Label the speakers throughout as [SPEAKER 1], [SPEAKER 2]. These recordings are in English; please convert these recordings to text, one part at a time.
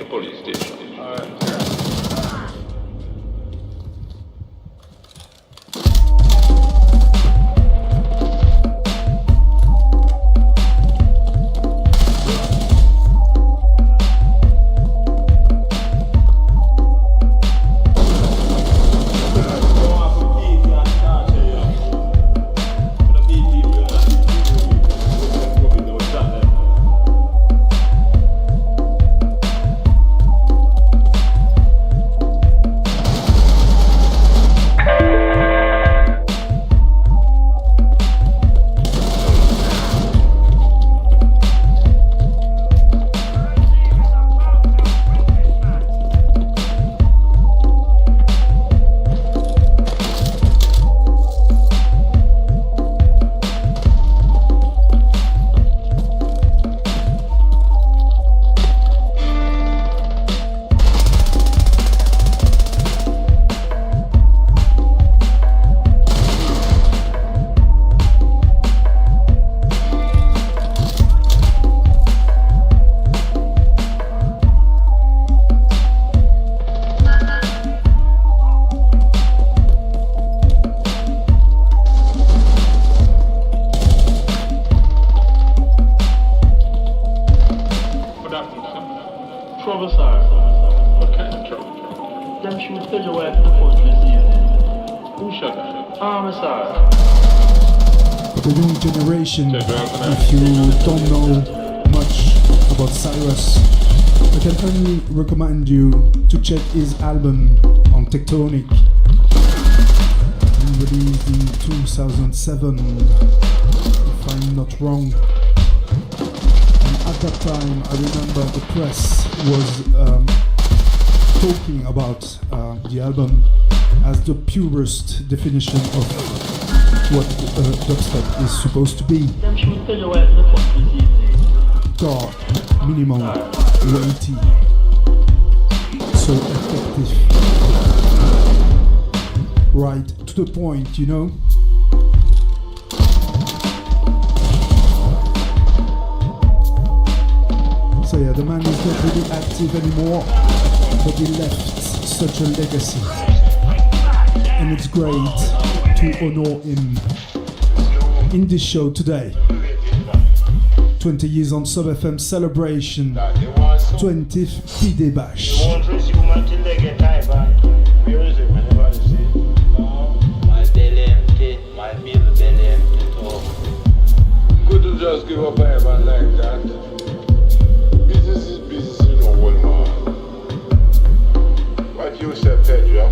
[SPEAKER 1] police station.
[SPEAKER 2] If you don't know much about Cyrus, I can only recommend you to check his album on Tectonic, released in 2007, if I'm not wrong. And at that time, I remember the press was talking about the album as the purest definition of what dubstep is supposed to be. Dark, minimal, weighty, so effective. Right to the point, you know? So yeah, the man is not really active anymore, but he left such a legacy. And it's great to honor him in this show today. 20 years on Sub FM celebration, 20th PD Bash.
[SPEAKER 3] Couldn't just give up ever like that. Business is business, you know, one man. What you said, Pedro?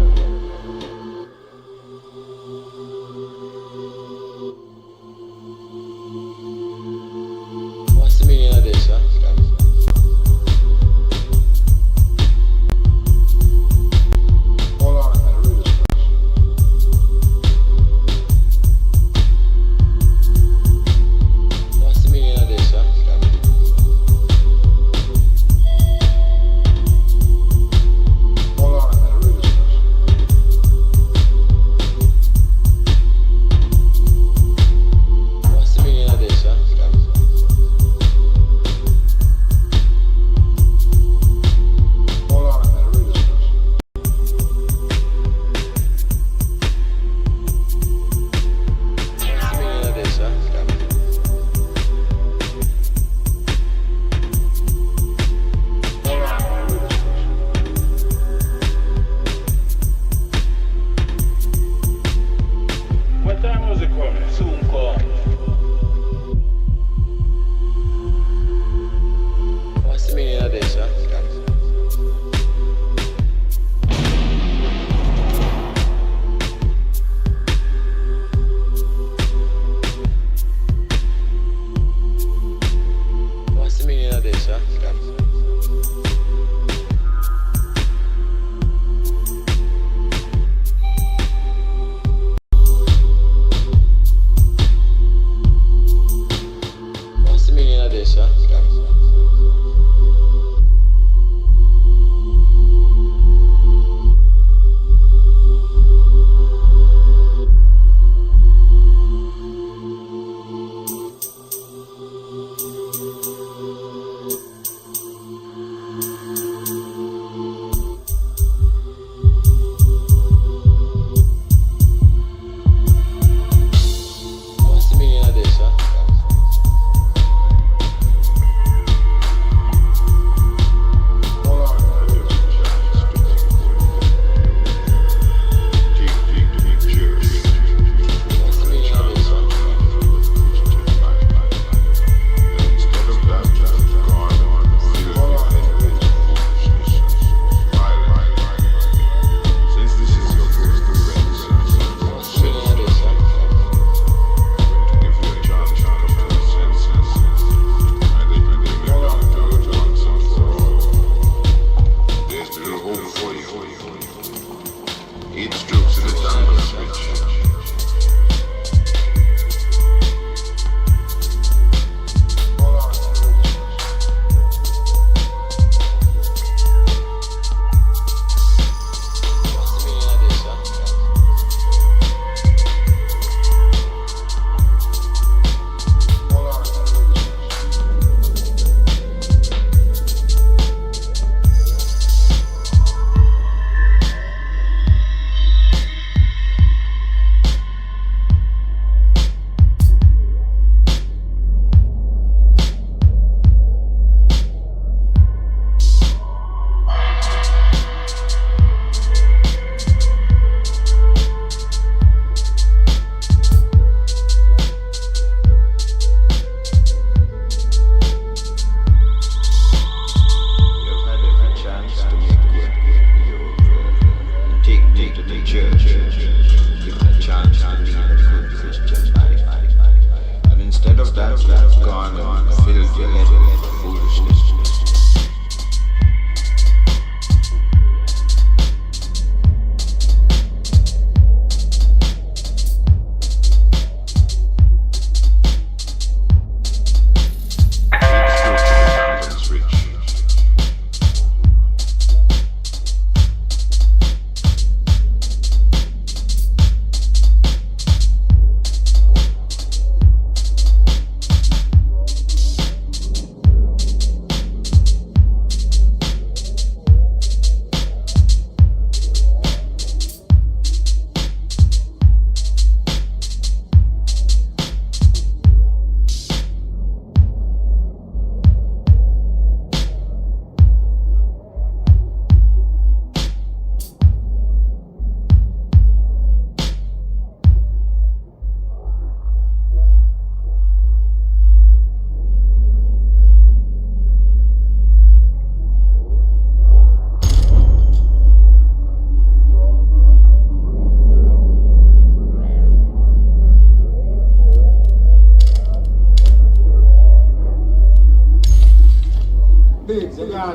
[SPEAKER 1] Today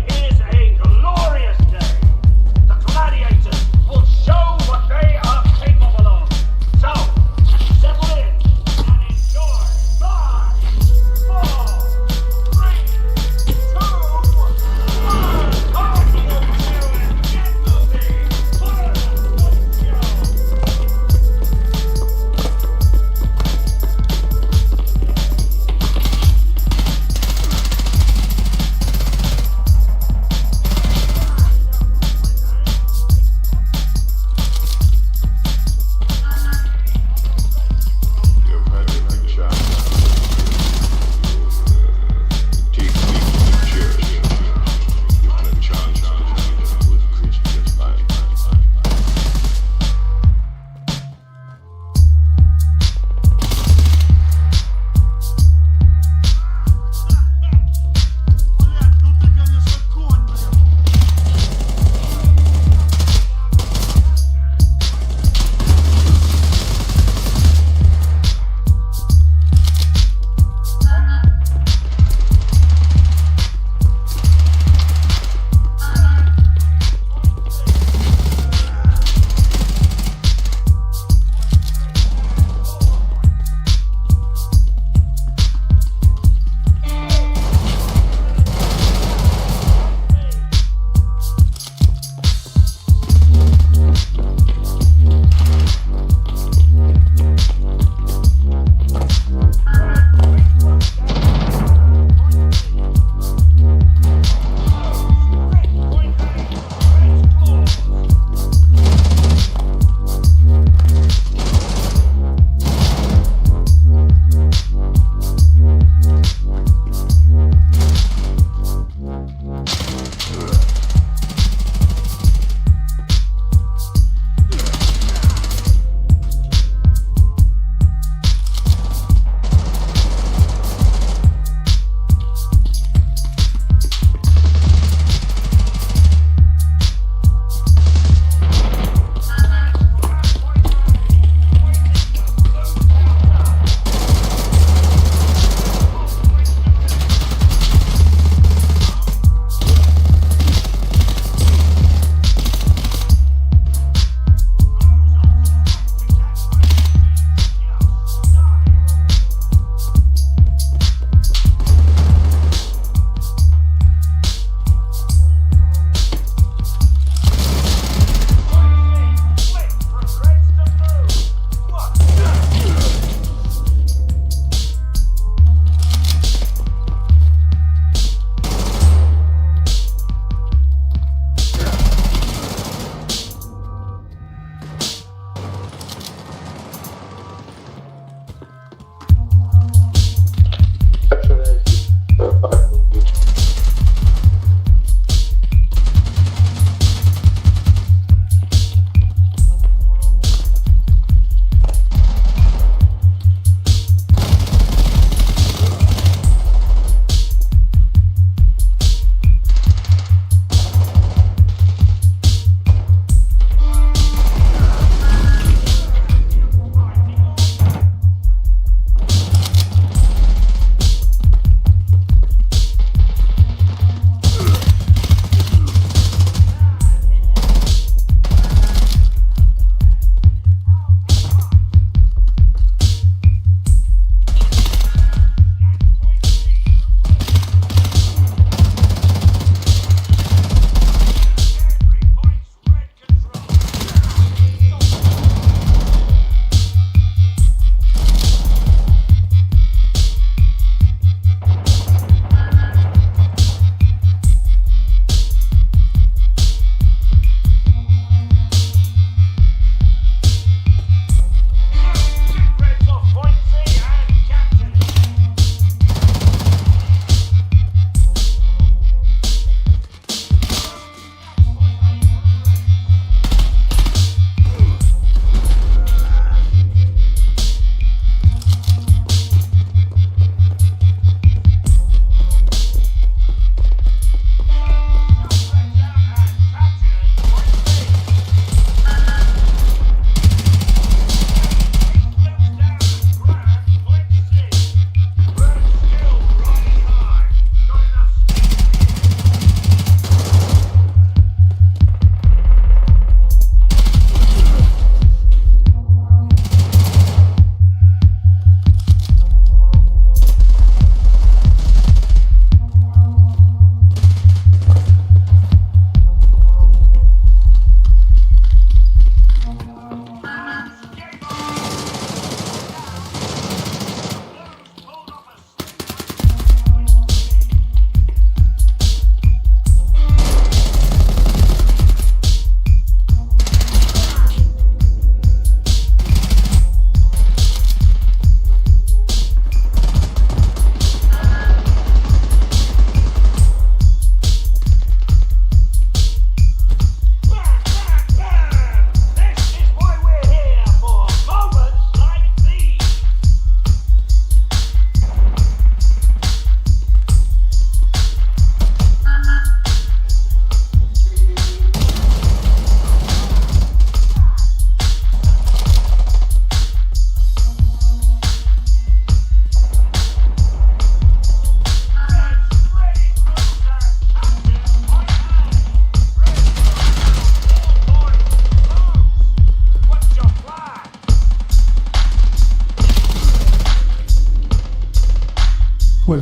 [SPEAKER 1] is a glorious day. The gladiators will show what they are capable of. So, settle in and enjoy. 5, 4, 3, 2, 1. Carnival to and get moving. Let's go.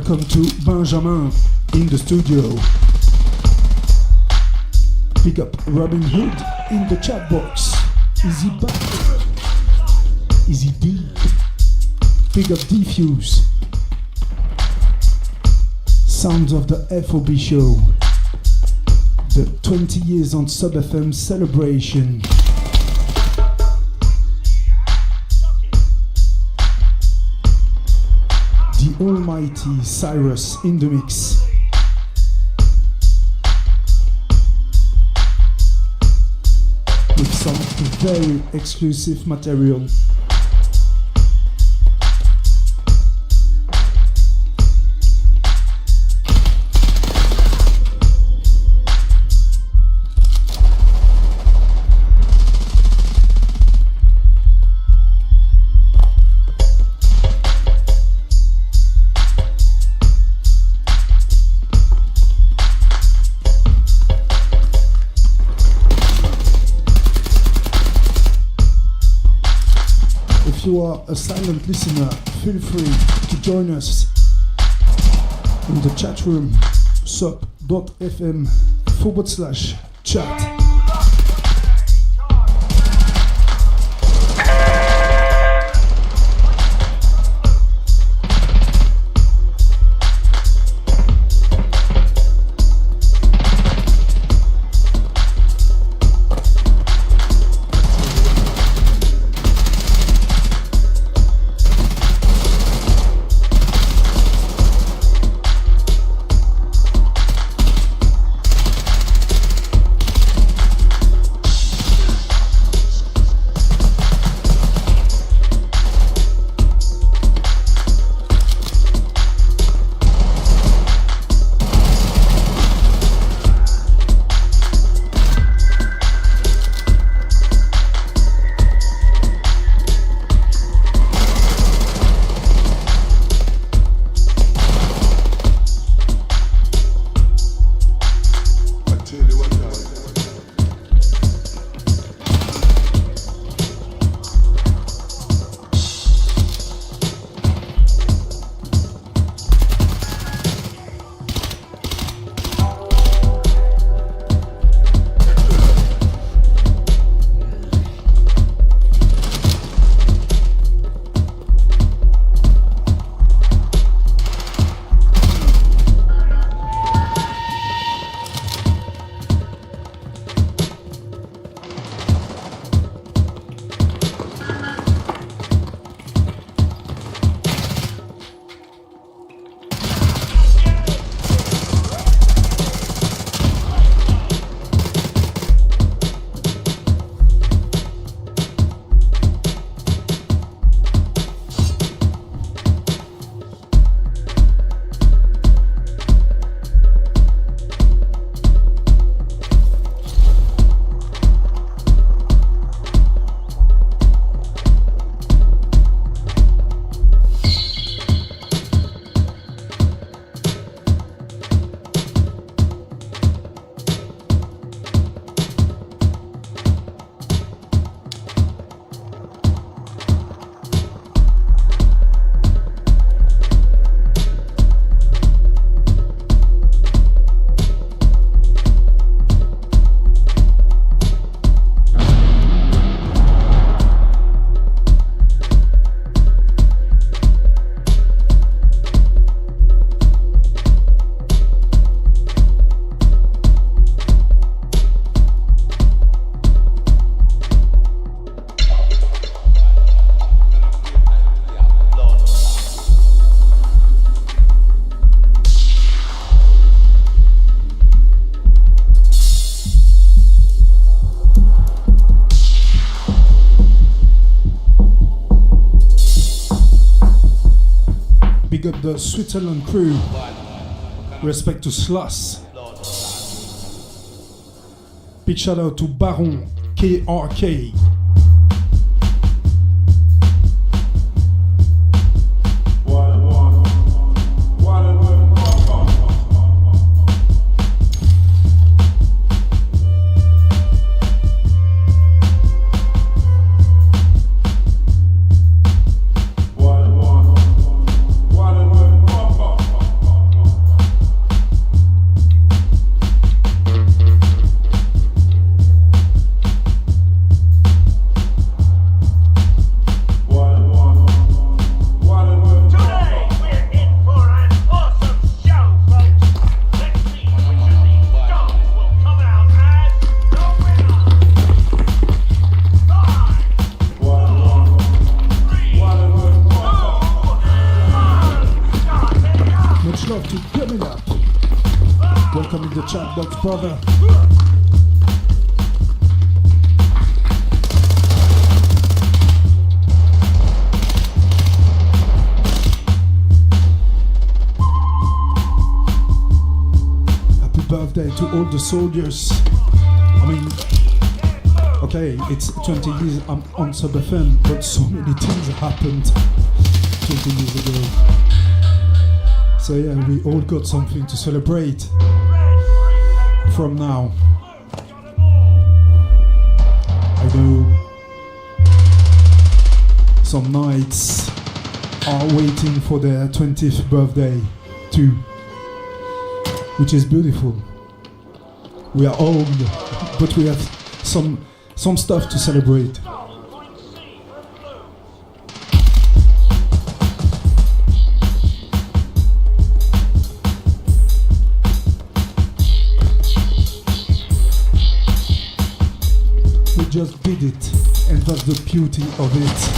[SPEAKER 2] welcome to Benjamin in the studio. Pick up Robin Hood in the chat box. Easy back. Easy D. Pick up Diffuse. Sounds of the FOB show. The 20 years on Sub FM celebration. The almighty Cyrus in the mix. With some very exclusive material. If you are a silent listener, feel free to join us in the chat room sub.fm/chat. Big up the Switzerland crew. Respect to Sluss. Big shout out to Baron KRK. brother. Happy birthday to all the soldiers. I mean, okay, it's 20 years I'm on Sub FM, but so many things happened 20 years ago. So yeah, we all got something to celebrate from now. I know some nights are waiting for their 20th birthday too, which is beautiful. We are old, but we have some stuff to celebrate. We just did it, and that's the beauty of it.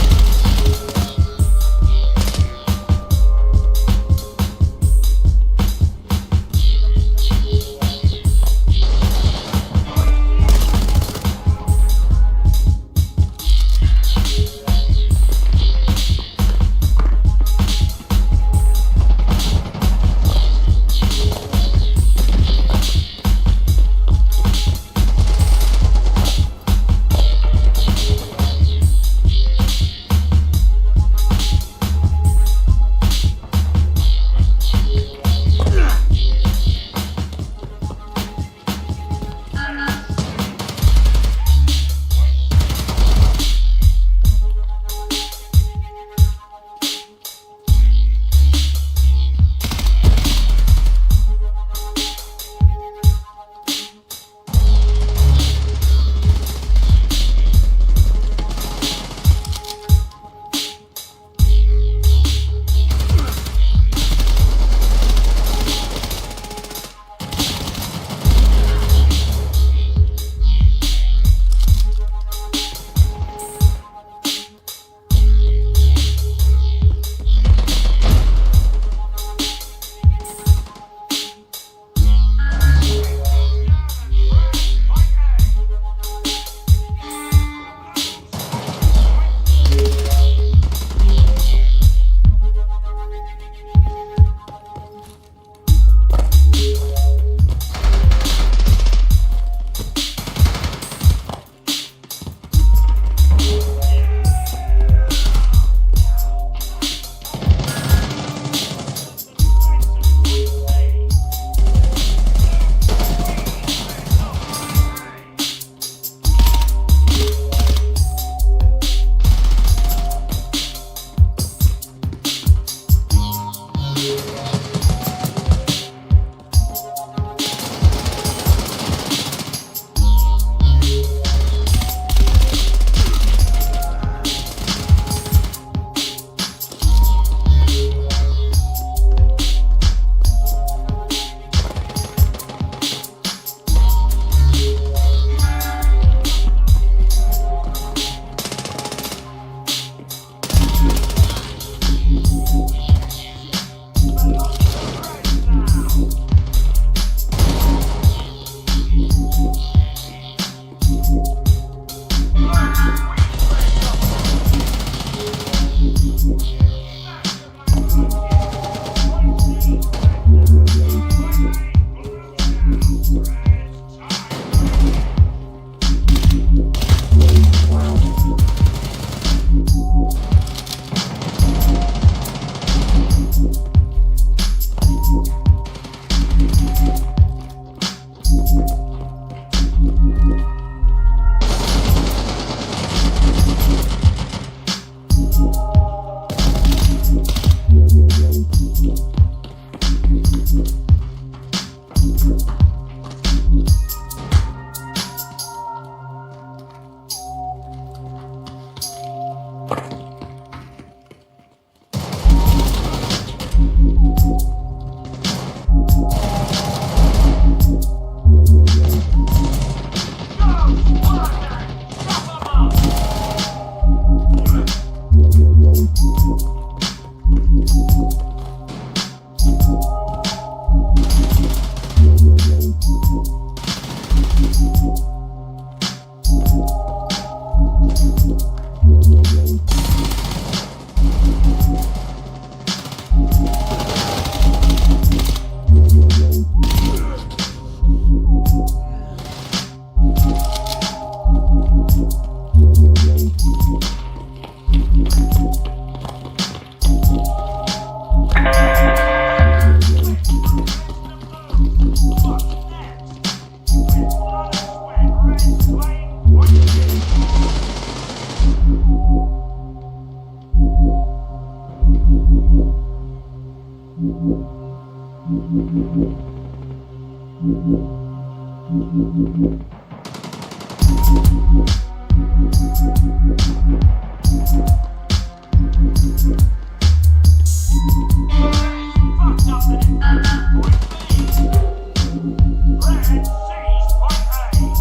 [SPEAKER 1] Fucked up the point B. Red seized point A.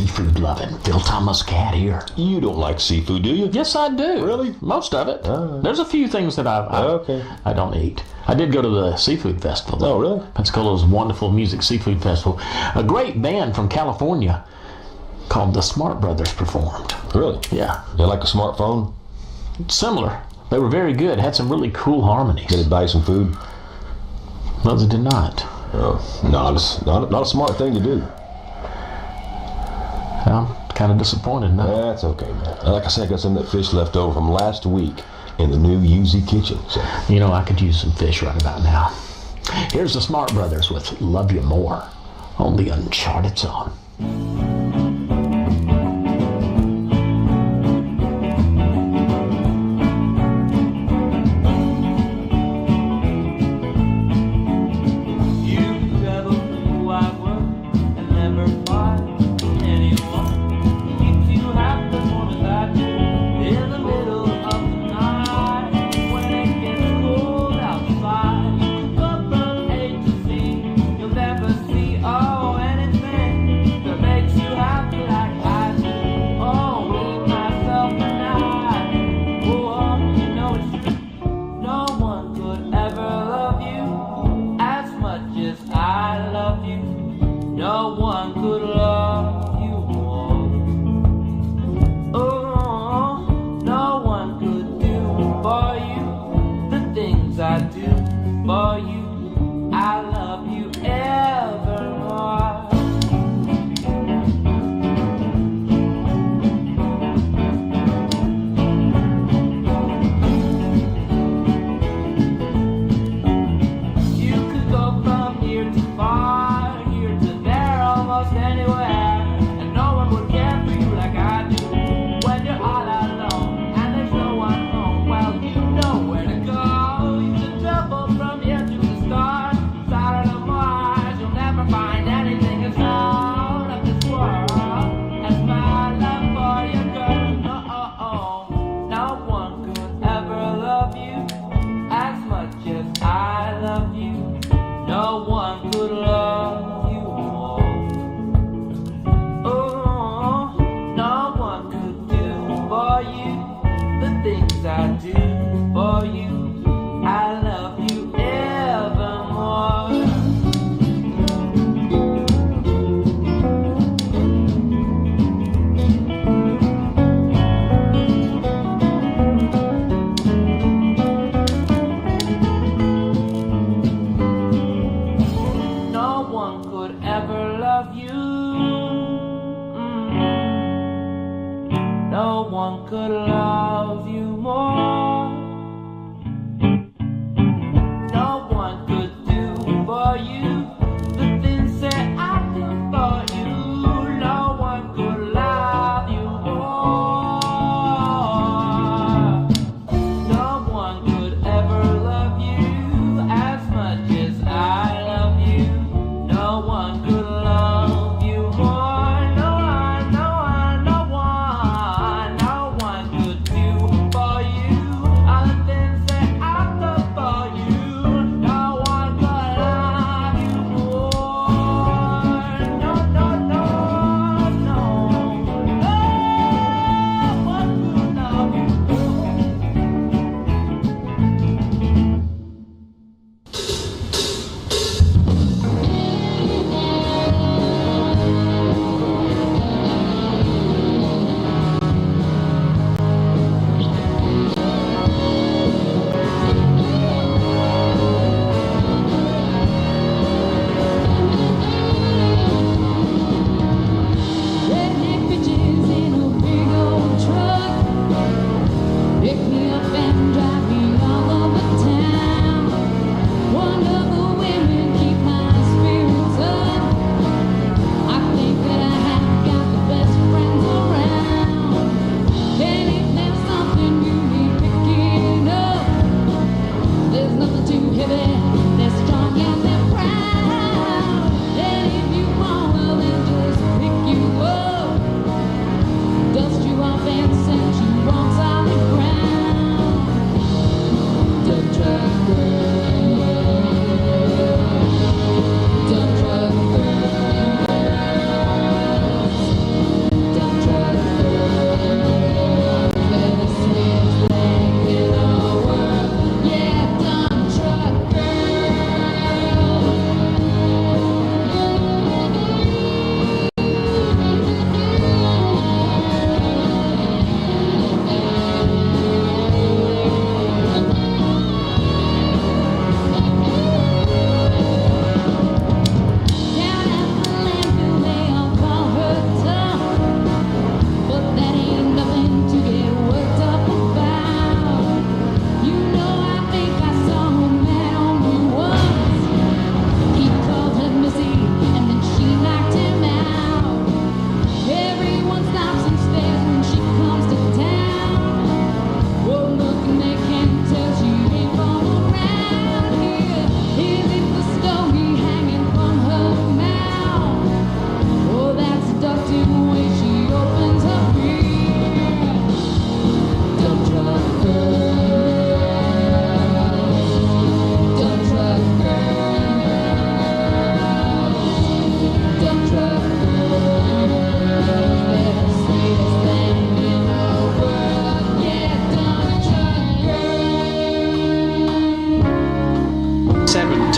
[SPEAKER 4] seafood loving Phil Thomas Cat here.
[SPEAKER 5] You don't like seafood, do you?
[SPEAKER 4] Yes, I do.
[SPEAKER 5] Really?
[SPEAKER 4] Most of it.
[SPEAKER 5] All right.
[SPEAKER 4] There's a few things that
[SPEAKER 5] Okay.
[SPEAKER 4] I don't eat. I did go to the seafood festival, though.
[SPEAKER 5] Oh, really?
[SPEAKER 4] Pensacola's wonderful music seafood festival. A great band from California called the Smart Brothers performed.
[SPEAKER 5] Really?
[SPEAKER 4] Yeah,
[SPEAKER 5] You like a smartphone?
[SPEAKER 4] similar. They were very good. Had some really cool harmonies.
[SPEAKER 5] Did it buy you some food?
[SPEAKER 4] No, they did not.
[SPEAKER 5] Oh, not a smart thing to do.
[SPEAKER 4] I'm kind of disappointed now.
[SPEAKER 5] That's okay, man. Like I said, I got some of that fish left over from last week in the new Yuzi kitchen. So.
[SPEAKER 4] You know, I could use some fish right about now. Here's the Smart Brothers with Love You More on the Uncharted Zone.
[SPEAKER 6] From here to the stars,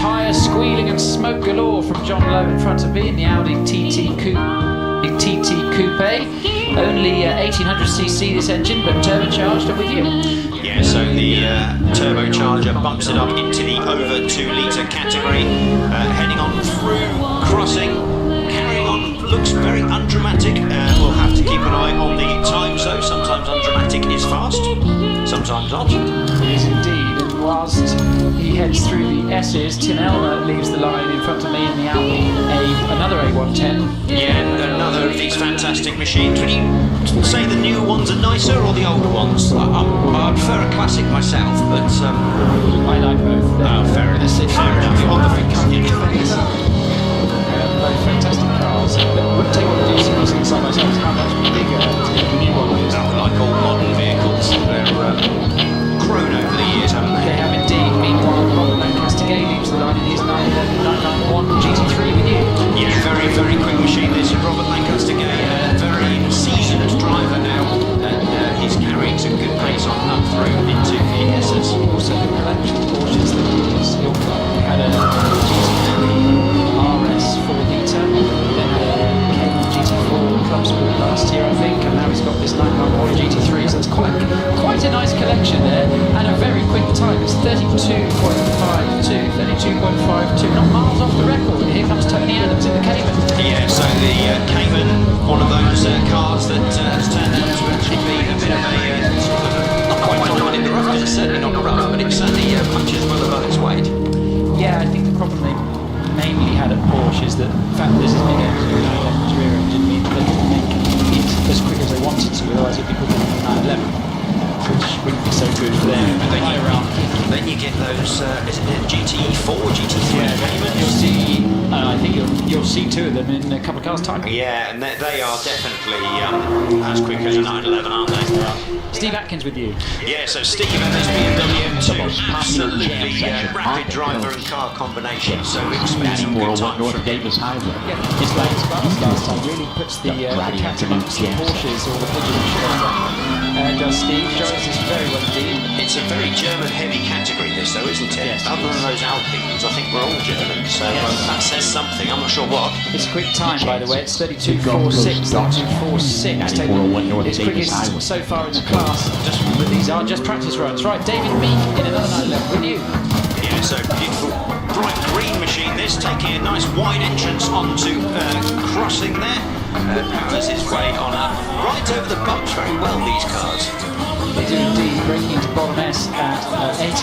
[SPEAKER 6] tyres squealing and smoke galore from John Lowe in front of me in the Audi TT Coupe. Only 1800cc this engine, but turbocharged. Up with you.
[SPEAKER 7] Yeah, so the turbocharger bumps it up into the over 2 litre category, heading on through crossing, carrying on, looks very undramatic. We'll have to keep an eye on the times though. Sometimes undramatic is fast, sometimes not.
[SPEAKER 6] It is indeed. And whilst he heads through the S's, Tim Elmer leaves the line in front of me in the Audi another A110.
[SPEAKER 7] Yeah, another of these fantastic machines. Would you say the new ones are nicer or the older ones? I prefer a classic myself, but
[SPEAKER 6] I like both.
[SPEAKER 7] fair enough.
[SPEAKER 6] Fair enough. On the both fantastic cars. But wouldn't take what the DC was in side by side. How much bigger the new one is?
[SPEAKER 7] Like all modern vehicles, they're grown over the years, haven't they?
[SPEAKER 6] They have indeed. Meanwhile, Robert Lancaster Gay leaves the line in his 991 GT3 with you.
[SPEAKER 7] Yeah, very, very quick machine. This is Robert Lancaster Gay, a very seasoned driver now, and he's carrying some good pace on up through into the S's.
[SPEAKER 6] Also, the collection of Porsches that he's had a GT3 RS 4 litre, then had a Cayman GT4 Club Sport last year, I think, and now he's got this 991 GT3. So it's quite a nice collection there, and a very quick time. It's 32.52, not miles off the record. Here comes Tony Adams in the Cayman.
[SPEAKER 7] Yeah, so the Cayman, one of those cars that has turned out to actually be a bit of a not quite diamond in the rough, because it's certainly not rough, but it certainly punches well above its weight.
[SPEAKER 6] Yeah, I think the problem they mainly had at Porsche is that the fact that this is big engine, rear engine, means they couldn't make it as quick as they wanted to, otherwise it'd be quicker than the 911. Which wouldn't be so good for them.
[SPEAKER 7] But then you get those, is it the GT4, GT3?
[SPEAKER 6] Yeah, you'll see, I think you'll see two of them in a couple of cars' time.
[SPEAKER 7] Yeah, and they are definitely as quick as a 911, aren't they?
[SPEAKER 6] Steve Atkins with you.
[SPEAKER 7] Yeah, so Steve and his BMW M2, absolutely rapid driver and car combination, so we expect some good time from
[SPEAKER 4] Davis Highway.
[SPEAKER 6] Yeah, his latest class last time really puts the cat amongst the Porsches or the pigeons. Does Steve? Jones is very well indeed.
[SPEAKER 7] It's a very German-heavy category, this though, isn't it?
[SPEAKER 6] Yes.
[SPEAKER 7] Other than those Alpines, I think we're all German, so that says something. I'm not sure what.
[SPEAKER 6] It's a quick time, by the way. It's 32.46. 32.46. It's quickest so far in the class. But these are just practice runs. Right, David Meek in another 911 with you.
[SPEAKER 7] Yeah, so beautiful bright green machine this, taking a nice wide entrance onto crossing there. Powers his way on up, right over the bumps very well, these cars.
[SPEAKER 6] They do indeed, breaking into bottom S at 88.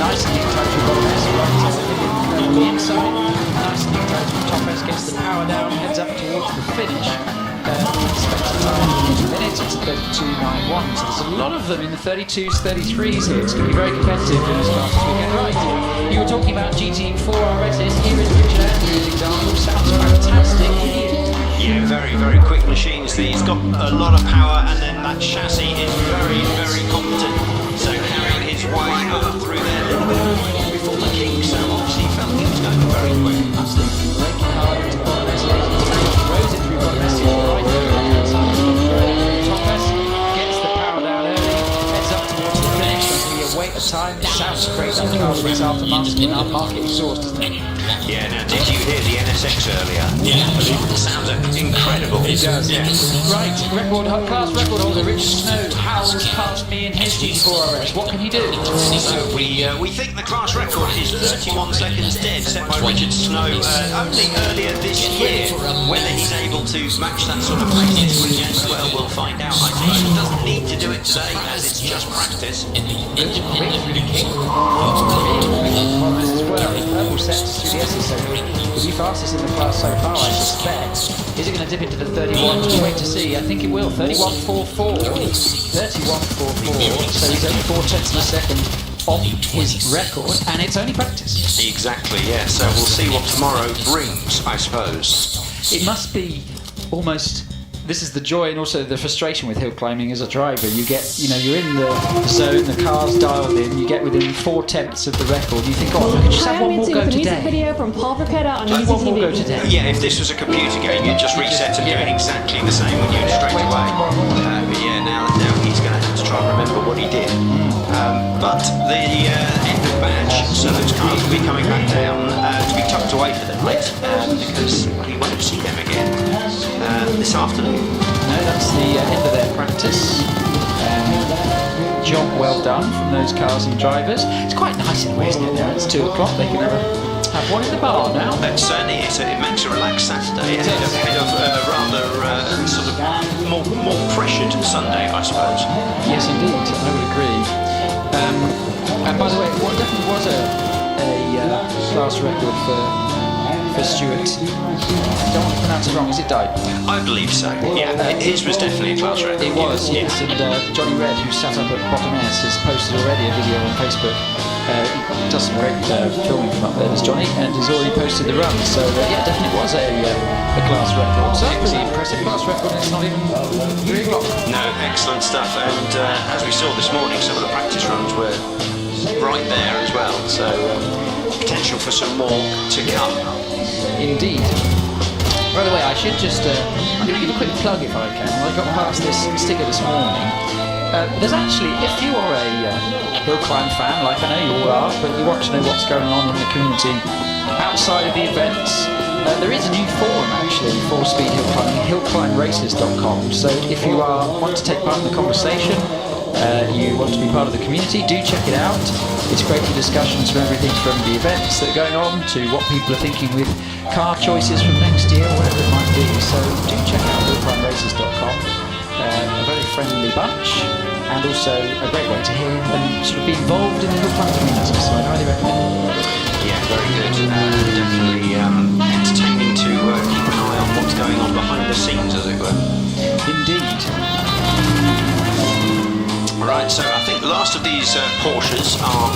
[SPEAKER 6] Nice and neat touch with bottom S right on the inside. Nice and neat touch with top S, gets the power down, heads up towards the finish. Expected time in a minute, it's 32.91. So there's a lot of them in the 32s, 33s here. It's going to be very competitive in this class this weekend. Right, you were talking about GT4 RSs. Here is Richard Andrews' example. Sounds fantastic.
[SPEAKER 7] Yeah, very, very quick machines. These got a lot of power, and then that chassis is very, very competent. So carrying his way up through there, a little bit of before the king. So obviously he felt he was going very quick.
[SPEAKER 6] Braking hard into bottom S, throws it through bottom S, right top S, gets the power down early, heads up towards the finish, and we await a time. It sounds great like the car with its aftermarket exhaust, doesn't it?
[SPEAKER 7] Yeah, now did you hear the NSX earlier? Yeah. It sounds incredible.
[SPEAKER 6] It does.
[SPEAKER 7] Yeah.
[SPEAKER 6] Right, class record holder Richard Snow howls past me in his GT4 RS. What can he do?
[SPEAKER 7] So we think the class record is 31 seconds dead, set by Richard Snow only earlier this year. Whether he's able to match that sort of practice again, well, we'll find out. I think he doesn't need to do it today, as it's just practice.
[SPEAKER 6] Purple sets through the S's, so he'll be fastest in the class so far, I suspect. Is it going to dip into the 31? We'll wait to see. I think it will. 31.44. 31.44. So he's only 4/10 of a second off his record, and it's only practice.
[SPEAKER 7] Exactly, yeah. So we'll see what tomorrow brings, I suppose.
[SPEAKER 6] It must be almost. This is the joy and also the frustration with hill climbing as a driver. You get, you're in the zone, the car's dialed in, you get within 4/10 of the record, you think, oh, I could just have one more go
[SPEAKER 8] today.
[SPEAKER 6] today.
[SPEAKER 8] Video from Paul Verketta on Easy
[SPEAKER 6] One more go
[SPEAKER 8] TV.
[SPEAKER 6] today.
[SPEAKER 7] Yeah, if this was a computer game, you'd just reset and do it exactly the same when you straight away. But yeah, now he's going to have to try and remember what he did. But the end of badge, so those cars will be coming back down
[SPEAKER 6] done from those cars and drivers. It's quite nice in a way, isn't it? There, it's 2 o'clock. They can have one in the bar now.
[SPEAKER 7] Certainly, it makes a relaxed Saturday ahead of a rather sort of more pressured Sunday, I suppose.
[SPEAKER 6] Yes, indeed, I would agree. And by the way, what definitely was a class record for Stuart. I don't want to pronounce it wrong. Is it Di?
[SPEAKER 7] I believe so. Yeah, his was definitely a class record.
[SPEAKER 6] It was, yes. And Johnny Red, who sat up at Bottom S, has posted already a video on Facebook. He does some great filming from up there, as Johnny, and has already posted the run. So yeah, definitely was a class record. So pretty impressive class record. It's not even 3 o'clock.
[SPEAKER 7] No, excellent stuff. And as we saw this morning, some of the practice runs were right there as well. So potential for some more to come.
[SPEAKER 6] Indeed. By the way, I should just, I'm going to give a quick plug if I can. I got past this sticker this morning. There's actually, if you are a hill climb fan, like I know you all are, but you want to know what's going on in the community outside of the events, there is a new forum actually for speed hill climbing, hillclimbraces.com. So if you want to take part in the conversation, you want to be part of the community, do check it out. It's great for discussions from everything from the events that are going on to what people are thinking with car choices from next year, whatever it might be. So do check out hillclimbraces.com. A very friendly bunch, and also a great way to hear and sort of be involved in the hill climb community. So I highly recommend it.
[SPEAKER 7] Yeah, very good. Definitely entertaining to keep an eye on what's going on behind the scenes, as it were.
[SPEAKER 6] Indeed.
[SPEAKER 7] Right, so I think the last of these Porsches are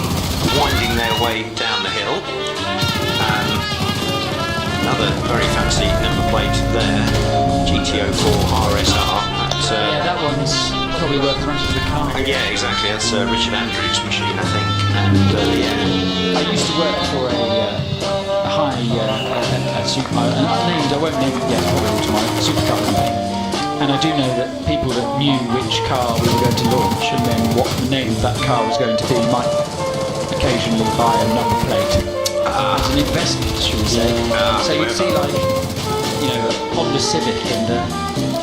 [SPEAKER 7] winding their way down the hill. Another very fancy number plate there, GTO4 RSR.
[SPEAKER 6] Yeah, that one's probably worth as much as the car.
[SPEAKER 7] Yeah, exactly. That's Richard Andrews' machine, I think. And yeah,
[SPEAKER 6] I used to work for a high, an unnamed, I won't name it yet, probably tomorrow, supercar company. And I do know that people that knew which car we were going to launch and then what the name of that car was going to be might occasionally buy a number plate as an investment, should we say. So you'd see like, you know, a Honda Civic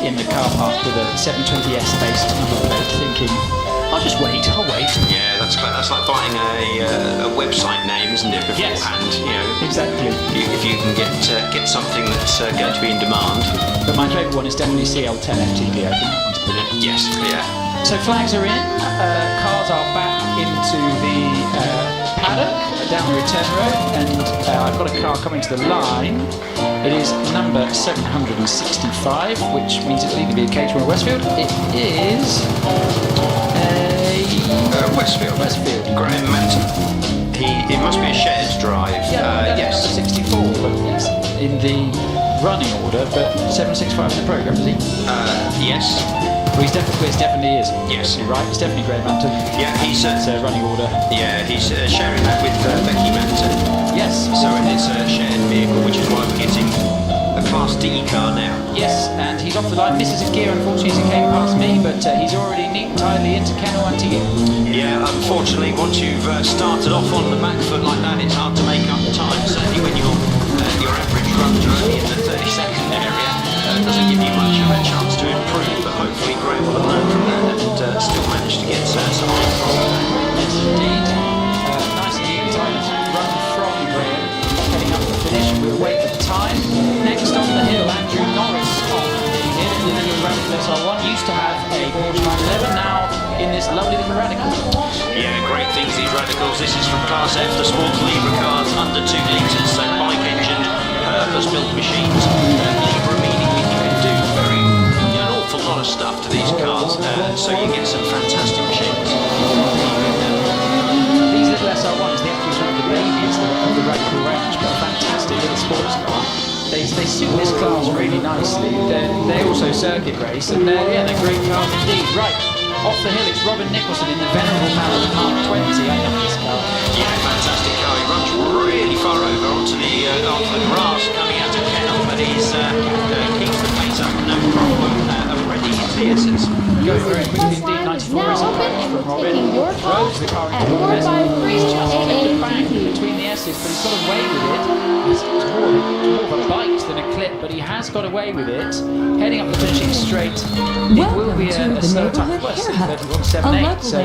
[SPEAKER 6] in the car park with a 720S based number plate, thinking, I'll wait.
[SPEAKER 7] Yeah, that's like buying a website name, isn't it? Beforehand,
[SPEAKER 6] yes.
[SPEAKER 7] You know.
[SPEAKER 6] Exactly.
[SPEAKER 7] If you can get something that's going to be in demand.
[SPEAKER 6] But my favourite one is definitely CL10 FTD. I think that one's brilliant.
[SPEAKER 7] Yes. Yeah.
[SPEAKER 6] So flags are in. Cars are back into the paddock down the return road, and I've got a car coming to the line. It is number 765, which means it'll either be a Caterham or Westfield. It is
[SPEAKER 7] Westfield. Graham Manton. It must be a shared drive. Yes.
[SPEAKER 6] Number 64, but it's in the running order, but 765 is the programme, is he?
[SPEAKER 7] Yes.
[SPEAKER 6] Well, it definitely is.
[SPEAKER 7] Yes.
[SPEAKER 6] You're right, it's definitely Graham Manton.
[SPEAKER 7] Yeah, he's
[SPEAKER 6] It's a running order.
[SPEAKER 7] yeah, he's sharing that with Becky Manton.
[SPEAKER 6] Yes.
[SPEAKER 7] So it's a shared vehicle, which is why we're getting a Class D car now.
[SPEAKER 6] Yes, and he's off the line. Misses his gear, unfortunately, as he came past me, but he's already neat and tidily into Kennel and to you.
[SPEAKER 7] Yeah, unfortunately, once you've started off on the back foot like that, it's hard to make up time. Certainly when your average runs are only in the 30-second area, it doesn't give you much of a chance to improve. But hopefully, Graham will have learned from that and still manage to get some
[SPEAKER 6] Yes, indeed. Nice and neat and tidy run from Graham. Heading up the finish, we'll wait for the time. Next on the hill, Andrew Norris on the hill in the little Radical SR1. Used to have a Porsche 911, now in this lovely little Radical.
[SPEAKER 7] Yeah, great things, these Radicals. This is from Class F, the Sports Libra cars, under 2 litres, so bike-engined, purpose-built machines. Libra meaning you can do an awful lot of stuff to these cars, so you get some fantastic machines.
[SPEAKER 6] These little SR1s, the actual sort of the babies of the Radical range, but a fantastic little sports car. They suit this class really nicely. They also circuit race, and they're great cars indeed. Right. Off the hill, it's Robin Nicholson in the venerable Mallard Mark 20. I love this car.
[SPEAKER 7] Yeah, fantastic car. He runs really far over onto the grass coming out of Kennel, but he's keeps the pace up, no problem. Already into the essence.
[SPEAKER 6] Going very quickly indeed. 94 is a punch from Robin. Throws the car into the mess. He's just clipped a bang between the S's, but he's got away with it. It's more of a bite than a clip. but he has got away with it. Heading up the finishing straight, it will be a slow attack. Well, 31.78, so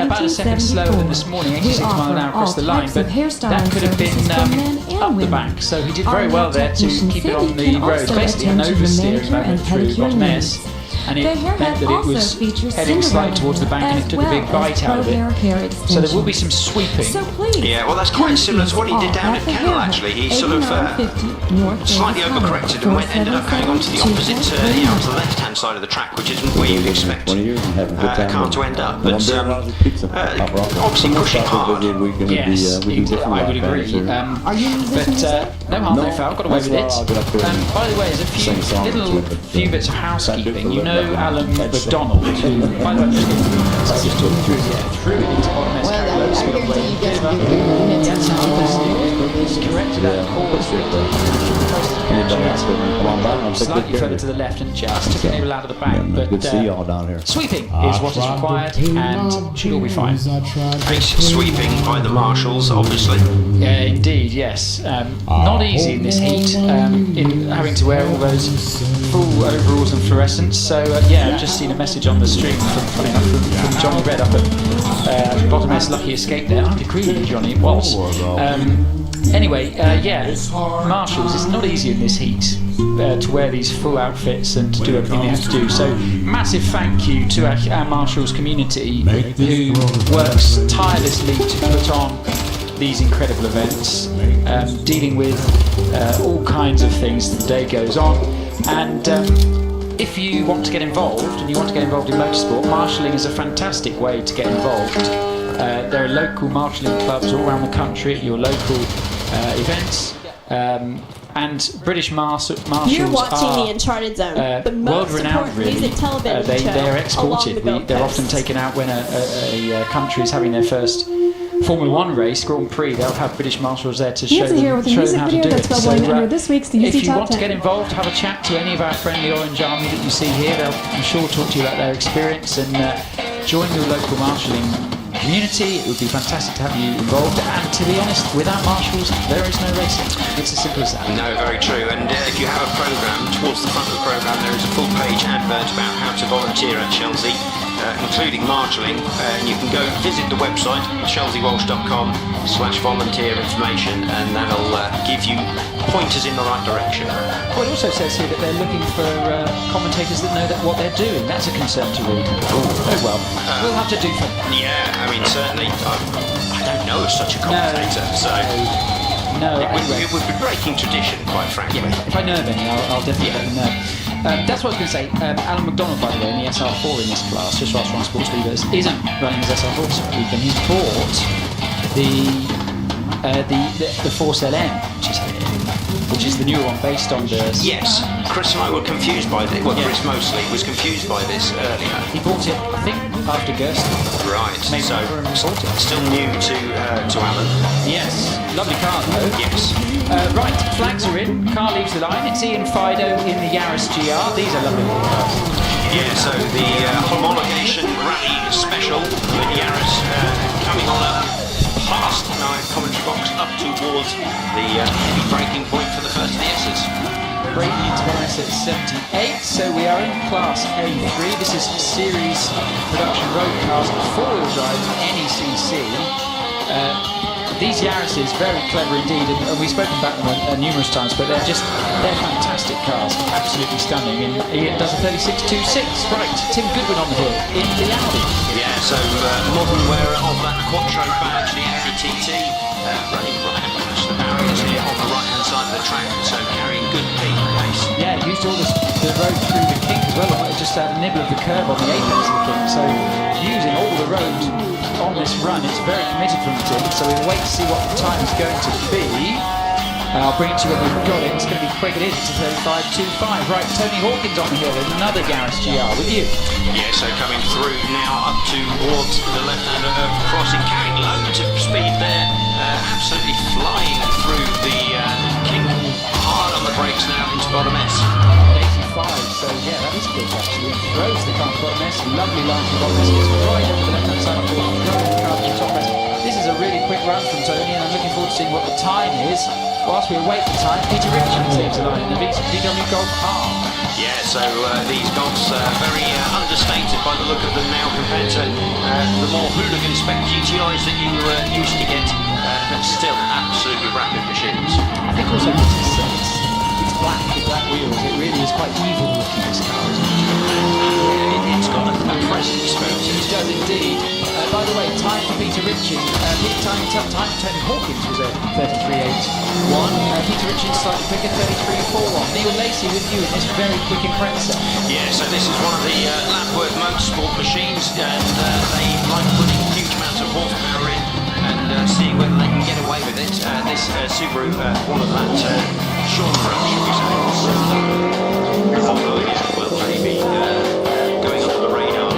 [SPEAKER 6] about a second slower than this morning, 86 miles an hour across the line, but that could have been up the back, so he did very well there to keep it on the road. Basically an oversteer as I went through Bottomess, and it meant that it was heading slightly towards the bank and it took a big bite out of it. So there will be some sweeping.
[SPEAKER 7] Yeah, well, that's quite similar to what he did down at Kennel, actually. He sort of slightly overcorrected and ended up going onto the opposite, onto the left-hand side of the track, which isn't where you'd expect a car to end up. But obviously pushing hard.
[SPEAKER 6] Yes, I would agree. But no harm, no foul, got away with it. By the way, there's a few bits of housekeeping. You know Alan McDonald, who, by the way, just threw it into Bottomess, carried low speed on the way. He had some he's corrected that course slightly further to the left and just took it out of the back. But sweeping is what is required and should all be fine.
[SPEAKER 7] Sweeping by the marshals, obviously.
[SPEAKER 6] Indeed, yes. Not easy in this heat, in having to wear all those full overalls and fluorescents. So I've just seen a message on the stream from Johnny Red up at Bottomess. Lucky escape there. I'd agree with you, Johnny. It was. Anyway, marshals. It's not easy in this heat to wear these full outfits and to do everything they have to do. So massive thank you to our marshals community who works tirelessly to put on these incredible events, dealing with all kinds of things as the day goes on. And if you want to get involved and you want to get involved in motorsport, marshalling is a fantastic way to get involved. There are local marshalling clubs all around the country at your local events. And British marshals
[SPEAKER 8] You're watching
[SPEAKER 6] are
[SPEAKER 8] the Uncharted Zone, the most
[SPEAKER 6] world-renowned,
[SPEAKER 8] important
[SPEAKER 6] really.
[SPEAKER 8] music television show.
[SPEAKER 6] They're exported. They're often taken out when a country is having their first Formula One race, Grand Prix. They'll have British marshals there to show them how to do it. So, if you want to get involved, have a chat to any of our friendly Orange Army that you see here. They'll, I'm sure, talk to you about their experience and join your local marshalling community. It would be fantastic to have you involved, and to be honest, without marshals there is no racing. It's as simple as that.
[SPEAKER 7] No, very true. And if you have a programme, towards the front of the programme there is a full page advert about how to volunteer at Chelsea, including marshalling, and you can go visit the website chelseawalsh.com/volunteer information, and that'll give you pointers in the right direction.
[SPEAKER 6] Well, it also says here that they're looking for commentators that know what they're doing. That's a concern to read. Oh well, we'll have to do for that.
[SPEAKER 7] Yeah, I mean, certainly, I don't know of such a commentator, so it would be breaking tradition, quite frankly.
[SPEAKER 6] Yeah, if I know of any, I'll definitely let them know. That's what I was going to say. Alan McDonald, by the way, in the SR4 in this class, just whilst we're on Sports Leaders, isn't running his SR4 this weekend. He's bought the Force LN, which is the newer one based on the...
[SPEAKER 7] Yes, Chris and I were confused by this. Well, Chris mostly was confused by this earlier.
[SPEAKER 6] He bought it, I think, after Gerst.
[SPEAKER 7] Right,
[SPEAKER 6] maybe
[SPEAKER 7] so still new to Alan.
[SPEAKER 6] Yes, lovely car though.
[SPEAKER 7] Yes.
[SPEAKER 6] Right, flags are in, car leaves the line. It's Ian Fido in the Yaris GR. These are lovely cars.
[SPEAKER 7] Yeah, so the homologation rally special with Yaris coming on up past my commentary box up towards the heavy braking point for the first of the S's.
[SPEAKER 6] Braking into Bottomess at 78, so we are in Class A3. This is Series Production Road Cars, 4-wheel drive NECC. These Yarises, very clever indeed, and we've spoken about them numerous times, but they're fantastic cars, absolutely stunning. And Ian does a 36.26. Right, Tim Goodwin on the hill in the Audi.
[SPEAKER 7] Yeah, so modern wearer of that Quattro badge, the Audi TT, running right across the barriers here on the right-hand side of the track, so carrying good peak pace.
[SPEAKER 6] Yeah, used all the road through the kink as well. It just had a nibble of the curb on the apex of the kink, so using all the road on this run. It's very committed from Tim, so we'll wait to see what the time is going to be. I'll bring it to you when we've got it. It's going to be quick. It is. It's a 35.25. Right, Tony Hawkins on the hill in another Yaris GR with you.
[SPEAKER 7] Yeah, so coming through now up towards the left-hand crossing, carrying loads of speed there, absolutely flying through the kink, hard on the brakes now into Bottomess.
[SPEAKER 6] 85, so yeah, that is quick actually. Throws the car to Bottomess, lovely line to Bottomess, gets right over the left-hand side of the car to Bottomess. This this is a really quick run from Tony, and I'm looking forward to seeing what the time is. Whilst we await the time, Peter Richards leaves the line in the VW Golf R.
[SPEAKER 7] Yeah, so these Golfs are very understated by the look of them now compared to the more hooligan spec GTIs that you used to get, but still absolutely rapid machines.
[SPEAKER 6] I think also it's black with black wheels. It really is quite evil looking, this car, isn't it?
[SPEAKER 7] It's got a presence about
[SPEAKER 6] It
[SPEAKER 7] it.
[SPEAKER 6] does indeed. By the way, time for Peter Richards. Time for Tony Hawkins was a 33.81. Peter Richards slightly quicker, 33.41. Neil Lacey with you in this very quick impressor.
[SPEAKER 7] Yeah, so this is one of the Lapworth Motorsport machines, and they like putting huge amounts of horsepower in and seeing whether they can get away with it. This Subaru, one of that Sean Roach, should we say? Oh yeah, well maybe going under the radar.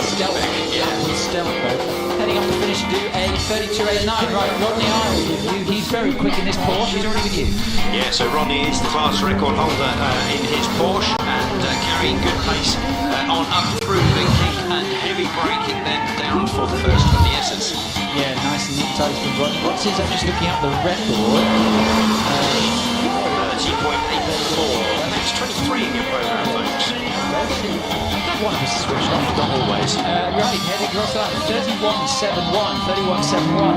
[SPEAKER 6] Stealth.
[SPEAKER 7] Yeah.
[SPEAKER 6] Stealth mode. Heading up to finish to do a 32.89. Right, Rodney Isle with you. He's very quick in this Porsche. He's already with you.
[SPEAKER 7] Yeah, so Rodney is the class record holder in his Porsche and carrying good pace on up through the kick and heavy braking, then down for the first of the S's.
[SPEAKER 6] Yeah, nice and neat tight from Rodney. What's his? I'm just looking up the record.
[SPEAKER 7] 30.84. That's 23 in your program, folks.
[SPEAKER 6] One of us is switched on, not always. Right, heading across that 31.71.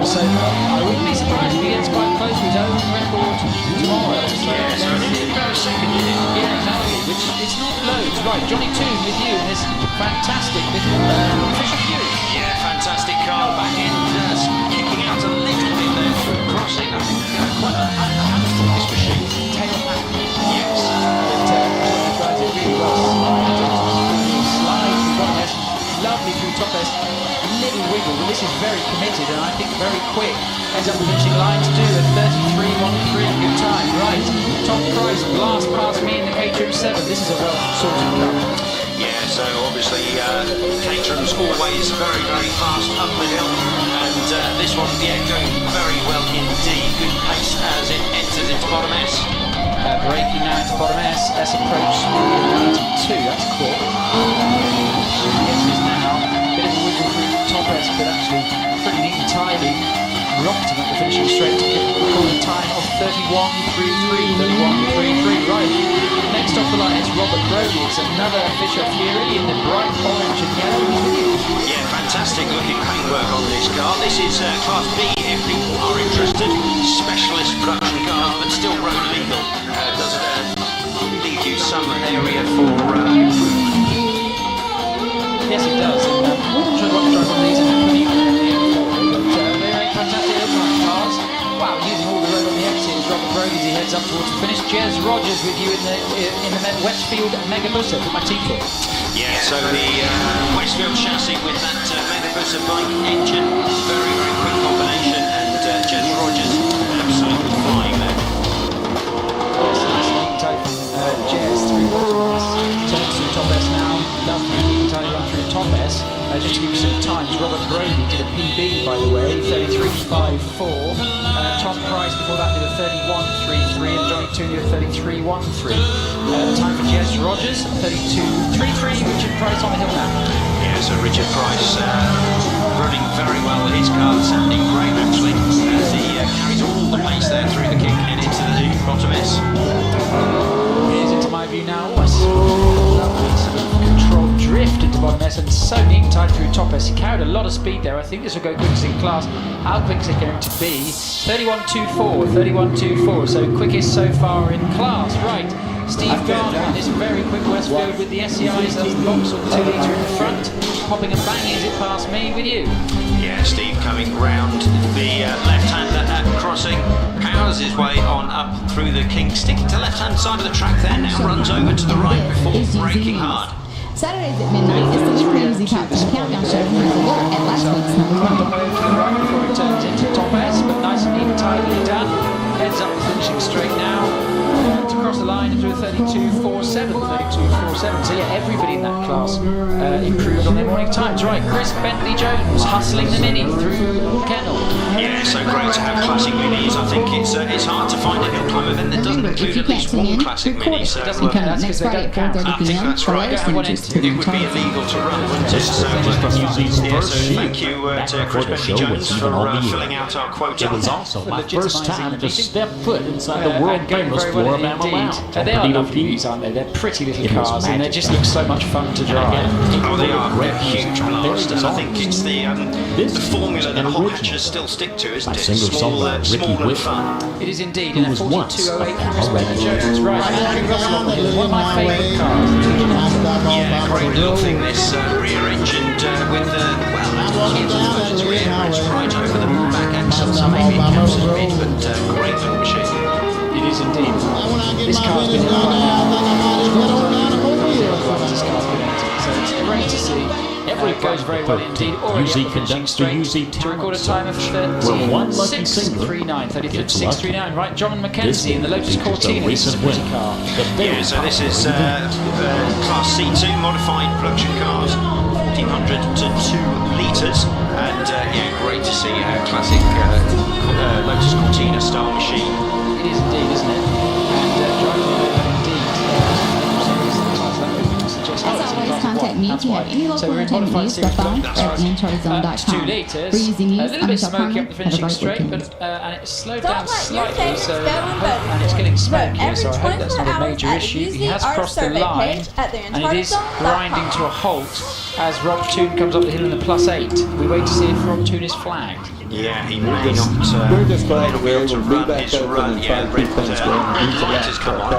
[SPEAKER 6] So I wouldn't be surprised if he gets quite close to his own record tomorrow.
[SPEAKER 7] Yeah, so about a second in it.
[SPEAKER 6] Yeah, exactly. Which it's not loads. Right, Johnny Toon with you in this fantastic little Fisher Fury.
[SPEAKER 7] Yeah, fantastic car back in, kicking out a little bit there through crossing. I think quite a handful this machine.
[SPEAKER 6] Tail back.
[SPEAKER 7] Yes.
[SPEAKER 6] But drives it really well. Slides through bottom S, lovely through top S. Little wiggle, but this is very committed and I think very quick. Ends up the finishing line to do a 33.13. Good time. Right, Tom Price blast past me in the Caterham 7. This is a well sorted car.
[SPEAKER 7] Yeah, so obviously Caterham's always very, very fast up the hill, and this one, yeah, going very well indeed. Good pace as it enters into bottom S.
[SPEAKER 6] Braking now into bottom S. S approach speed 92. That's cool. Yes, is now a bit of a wiggle through top S, but actually pretty neat and tidy. Rocketing up the finishing straight to record a time of 31.33. 31.33. Right. Next off the line is Robert Brody. It's another Fisher Fury in the bright orange and yellow. He's with you.
[SPEAKER 7] Yeah, fantastic looking paintwork on this car. This is Class B if people are interested. Specialist production cars, but still road legal. Does leave you some area for...
[SPEAKER 6] Yes, it does. I'm sure what drive on these in the they're fantastic little cars. Wow, using all the road on the exit is Robert Brody as he heads up towards the finish. Jez Rogers with you in the Westfield Megabusser. Put my teeth in.
[SPEAKER 7] Yeah, so the Westfield chassis with that Megabusser bike engine, very, very quick combination, and Jez Rogers absolutely flying there.
[SPEAKER 6] Yes, nice and neat type Jez through bottom S. Turns through top S now. Lovely neat and tight run through top S. Just to give you some times, Robert Brody did a PB, by the way, 33.54. Tom Price before that did a 31.33, and Johnny Toon did a 33.13. Time for Jez Rogers, 32.33. Richard Price on the hill now.
[SPEAKER 7] Yeah, so Richard Price running very well. His car sounding great actually as he carries all the pace there through the kick and into the bottom S.
[SPEAKER 6] Here's into my view now. Lovely sort of controlled drift into bottom S and so neat and tight through top S. He carried a lot of speed there. I think this will go quickest in class. How quick is it going to be? 31.24, 31.24. So quickest so far in class. Right. Steve Garner in this very quick Westfield with the SCIs. That's the Vauxhall 2 litre in the front. Popping and banging as it passed me with you.
[SPEAKER 7] Yeah, Steve coming round the left-hander at crossing, powers his way on up through the kink, sticking to left-hand side of the track there, now runs over to the right before braking hard.
[SPEAKER 9] Saturdays at midnight is the weekly Easy Top 10 Countdown Show for a look at last week's number one.
[SPEAKER 6] To the right before it turns into top S, but nice and neat and tidily done. Heads up the finishing straight now. To across the line into a 32.47. 32.47. So yeah, everybody in that class improved on their morning times. Right, Chris Bentley-Jones hustling the Mini through Kennel.
[SPEAKER 7] Yeah, so great to have classic minis. I think it's hard to find a hill climb event that doesn't include at least one classic mini. So
[SPEAKER 6] Doesn't count. That's because they don't count.
[SPEAKER 7] I think that's right. It would be illegal to run, wouldn't it? So thank you to Chris Bentley-Jones for filling out our quota.
[SPEAKER 4] It was also my first time to step foot inside
[SPEAKER 6] And
[SPEAKER 4] the world
[SPEAKER 6] going
[SPEAKER 4] famous
[SPEAKER 6] very well
[SPEAKER 4] Floribama Lounge.
[SPEAKER 6] indeed. They are lovely these, aren't they? They're pretty little cars, and they just look so much fun to drive.
[SPEAKER 7] Oh, they are. They're huge blasters. I think it's the formula that hot hatchers still stick to, isn't it? Small and fun.
[SPEAKER 6] It is indeed, in a 4208 Chris Bentley-Jones. Right, Andrew Russell, one of my favourite cars.
[SPEAKER 7] Yeah, great little thing, this rear-engined with the, well, it's rear, it's right over the back axle, so maybe it counts as mid, but great little machine.
[SPEAKER 6] It is indeed. This car's been in right now. This car's been empty, so it's great to see. It goes very well indeed. Already up the finishing straight to record a time of 36.39. Right, John Mackenzie in the Lotus Cortina. This is a pretty car.
[SPEAKER 7] Yeah, so this is Class C2 modified production cars, 1400 to 2 litres, and yeah, great to see a classic Lotus Cortina style machine.
[SPEAKER 6] It is indeed, isn't it? And driving it indeed.
[SPEAKER 9] As always, contact me if you have any local entertainment news by phone at NCharlieZone.com.
[SPEAKER 6] 2 litres.
[SPEAKER 9] For easy news,
[SPEAKER 6] A little bit
[SPEAKER 9] I'm
[SPEAKER 6] smoky up the finishing straight, but and it's slowed down slightly, so and it's getting smokier, so I hope that's not a major issue. He has crossed the line, and it is grinding to a halt as Rob Toon comes up the hill in the +8. We wait to see if Rob Toon is flagged.
[SPEAKER 7] Yeah, he may not be able to run his run. Yeah, red light has come on.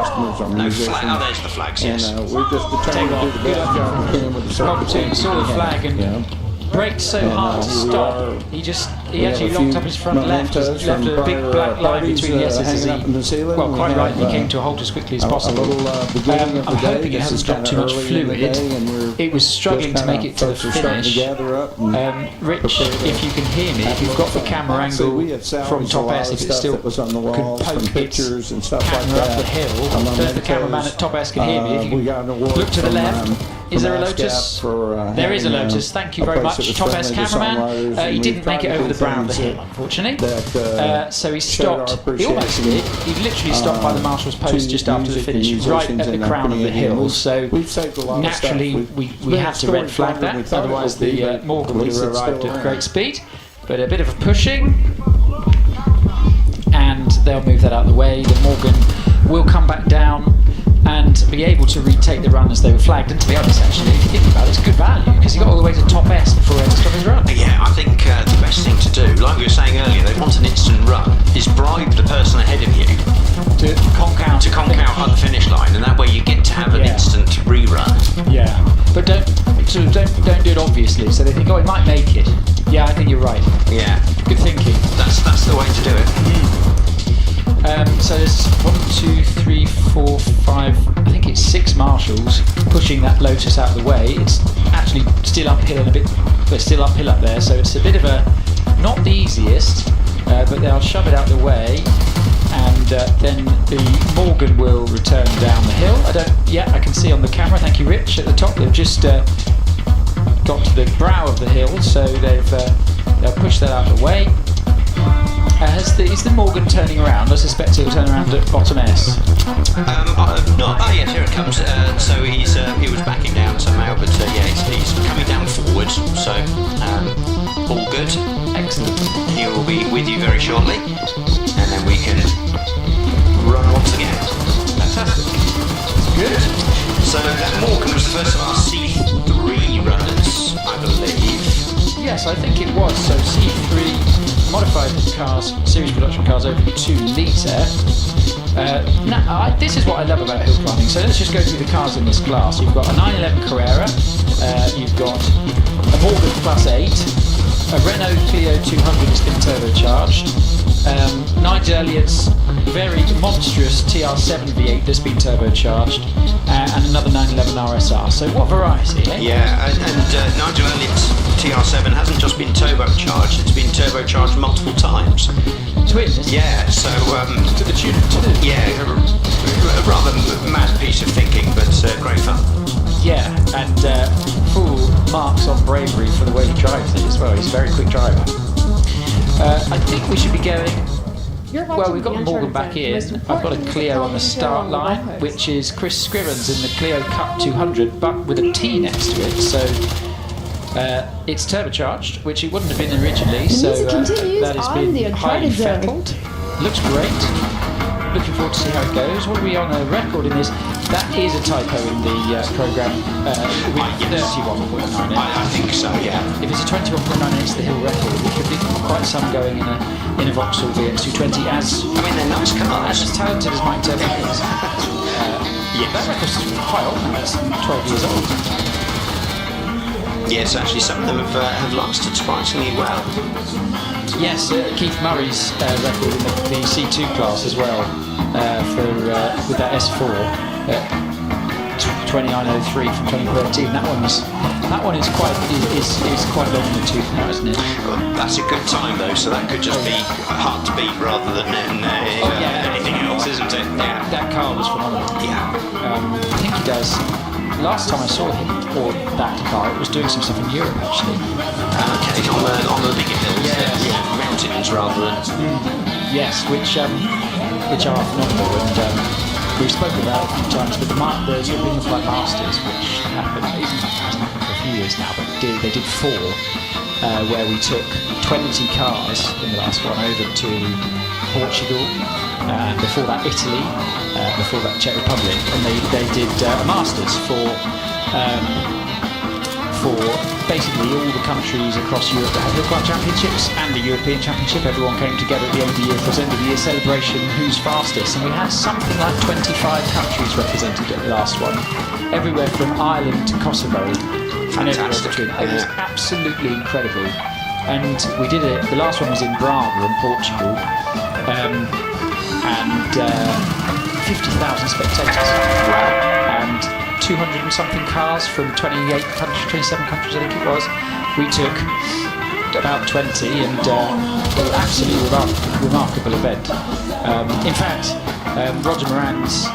[SPEAKER 7] No flag. Oh, there's the flags, yes.
[SPEAKER 10] We're just trying to do the best job we can with the
[SPEAKER 6] Rob Toon saw the flag and braked so hard to stop. He actually locked up his front left, just left a big black line between the S's as he, well, quite right, he came to a halt as quickly as possible. I'm hoping it hasn't got too much fluid. It was struggling to make it to the finish. Rich, if you can hear me, if you've got the camera angle from Top S, if it still could poke its camera up the hill, I don't know if the cameraman at Top S can hear me. If you can look to the left, is there a Lotus? There is a Lotus, thank you very much. Top S cameraman, he didn't make it over the brow of the hill, unfortunately. So he stopped. He almost did. He literally stopped by the marshal's post just after the finish, right at the crown of the hill. So naturally, we had to red flag that. Otherwise, the Morgan would have arrived at great speed. But a bit of a pushing, and they'll move that out of the way. The Morgan will come back down and be able to retake the run as they were flagged. And to be honest, actually, if you think about it, it's good value because he got all the way to Top S before he had to stop his run.
[SPEAKER 7] Yeah, I think the best thing to do, like we were saying earlier, they want an instant run, is bribe the person ahead of you
[SPEAKER 6] to conk out
[SPEAKER 7] at the finish line, and that way you get to have an instant rerun.
[SPEAKER 6] Yeah, but don't do it obviously. So they think, oh, he might make it. Yeah, I think you're right.
[SPEAKER 7] Yeah,
[SPEAKER 6] good thinking.
[SPEAKER 7] That's the way to do it.
[SPEAKER 6] So there's 1, 2, 3, 4, 5. I think it's 6 marshals pushing that Lotus out of the way. It's actually still uphill and but still uphill up there. So it's a bit of a not the easiest, but they'll shove it out of the way, and then the Morgan will return down the hill. I can see on the camera. Thank you, Rich. At the top, they've just got to the brow of the hill, so they'll push that out of the way. Is the Morgan turning around? I suspect he'll turn around at bottom S.
[SPEAKER 7] Yes, here it comes. So he was backing down somehow, but he's coming down forward. So all good.
[SPEAKER 6] Excellent.
[SPEAKER 7] He will be with you very shortly, and then we can run once again. Fantastic.
[SPEAKER 6] Good.
[SPEAKER 7] So that Morgan was the first of our C3 runners, I believe.
[SPEAKER 6] Yes, I think it was. So C3 modified cars, series production cars over 2 litre. This is what I love about hill climbing. So let's just go through the cars in this class. You've got a 911 Carrera, you've got a Morgan +8, a Renault Clio 200 that's been turbocharged, Nigel Elliott's very monstrous TR7 V8 that's been turbocharged, and another 911 RSR. So what variety, eh?
[SPEAKER 7] Yeah, and Nigel Elliott's TR7 hasn't just been turbocharged, it's been turbocharged multiple times.
[SPEAKER 6] Twins?
[SPEAKER 7] Yeah, so...
[SPEAKER 6] to the tune of 2.
[SPEAKER 7] Yeah, a rather mad piece of thinking, but great fun.
[SPEAKER 6] Yeah, and full marks on bravery for the way he drives it as well. He's a very quick driver. I think we should be going... Well, we've got Morgan back in. I've got a Clio on the start line, which is Chris Scrivens in the Clio Cup 200, but with a T next to it. So it's turbocharged, which it wouldn't have been originally. So that has been highly fettled. Looks great. Looking forward to see how it goes. What are we on a record in this? That is a typo in the program. With 31.9.
[SPEAKER 7] I think so, yeah.
[SPEAKER 6] If it's a 21.9, it's the Hill record. It could be quite some going in a Vauxhall VX220. As
[SPEAKER 7] I mean, they're nice cars.
[SPEAKER 6] As talented as Mike Turner is. Yeah, that record's quite old now. It's 12 years old.
[SPEAKER 7] Yes, actually, some of them have lasted surprisingly well.
[SPEAKER 6] Yes, Keith Murray's record in the C2 class as well with that S4. 2903 from 2013. That one is quite long in the tooth now, isn't it?
[SPEAKER 7] Well, that's a good time though, so that could just be hard to beat rather than anything else, isn't it?
[SPEAKER 6] Yeah, that car was phenomenal.
[SPEAKER 7] Yeah.
[SPEAKER 6] I think he does. Last time I saw him, or that car, it was doing some stuff in Europe actually.
[SPEAKER 7] Okay, on the bigger hills, mountains rather than.
[SPEAKER 6] Yes, which are phenomenal, and we've spoken about it a few times. But the European Flight Masters, which happened for a few years now, but they did 4, where we took 20 cars in the last one over to Portugal. Before that Italy, before that Czech Republic, and they did a Masters for basically all the countries across Europe that had Hill Climb Championships and the European Championship. Everyone came together at the end of the year for the end of the year celebration, who's fastest, and we had something like 25 countries represented at the last one, everywhere from Ireland to Kosovo, and everywhere between. It was absolutely incredible, and we did it. The last one was in Braga in Portugal. And 50,000 spectators. Wow. And 200 and something cars from 27 countries I think it was. We took about 20 and an absolutely remarkable event. In fact, Roger Moran's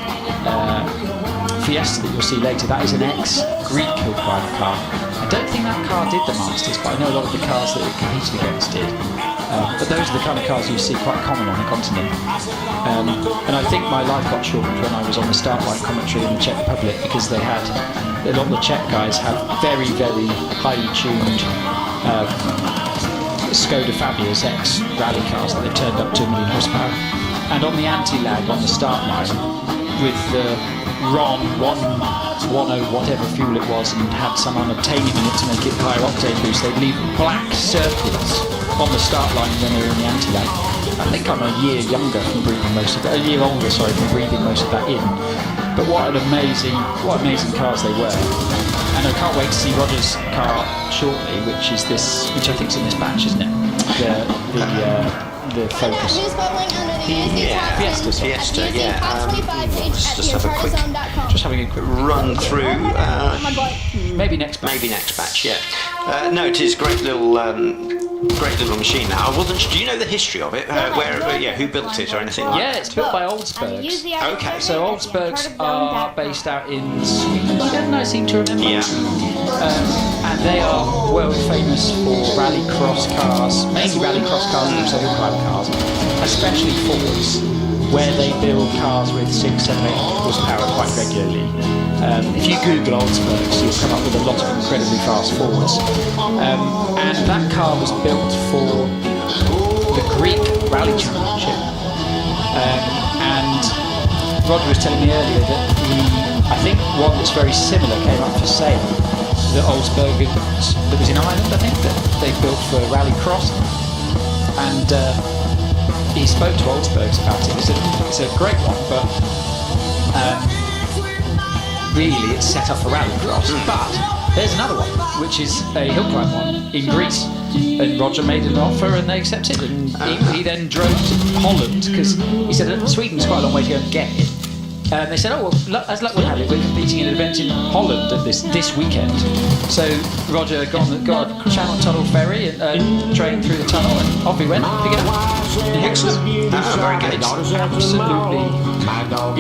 [SPEAKER 6] Fiesta that you'll see later, that is an ex-Greek Hill Climb car. I don't think that car did the Masters, but I know a lot of the cars that it competed against did. But those are the kind of cars you see quite common on the continent. And I think my life got shortened when I was on the start line commentary in the Czech Republic, because they had, a lot of the Czech guys have very, very highly tuned Skoda Fabias X rally cars that they've turned up to 1 million horsepower. And on the anti-lag on the start line, with the RON 110 whatever fuel it was, and had some unobtainium in it to make it higher octane boost, they'd leave black circles on the start line when they were in the anti-lag. I think I'm a year younger from breathing most of that, a year older, sorry, from breathing most of that in. But what amazing cars they were. And I can't wait to see Roger's car shortly, which is this, which I think's in this batch, isn't it? The Focus. Fiesta,
[SPEAKER 7] Let's just have a quick run through.
[SPEAKER 6] Maybe next batch.
[SPEAKER 7] Maybe next batch, yeah. No, it is great little machine. Now, I wasn't. Do you know the history of it? Who built it or anything like that?
[SPEAKER 6] Yeah, it's built by Oldsbergs. Okay, so Oldsbergs are based out in Sweden, I seem to remember.
[SPEAKER 7] Yeah.
[SPEAKER 6] And they are world famous for rallycross cars, mainly rallycross cars and also hill climb cars, especially Fords, where they build cars with 6, 7, 8 horsepower quite regularly. If you Google Oldsbergs, you'll come up with a lot of incredibly fast Fords. And that car was built for the Greek Rally Championship. And Roger was telling me earlier that I think one that's very similar came up for sale. The Oldsberg that was in Ireland, I think, that they built for Rallycross. And he spoke to Oldsbergs about it. It's a great one, but really it's set up for rallycross. But there's another one, which is a hill climb one in Greece. And Roger made an offer and they accepted. And he then drove to Holland because he said that Sweden's quite a long way to go and get it. And they said, oh, well, as luck would have it, we're competing in an event in Holland this weekend. So Roger got a Channel Tunnel ferry and trained through the tunnel, and off he went. Pick it up.
[SPEAKER 7] Excellent. Very good.
[SPEAKER 6] Absolutely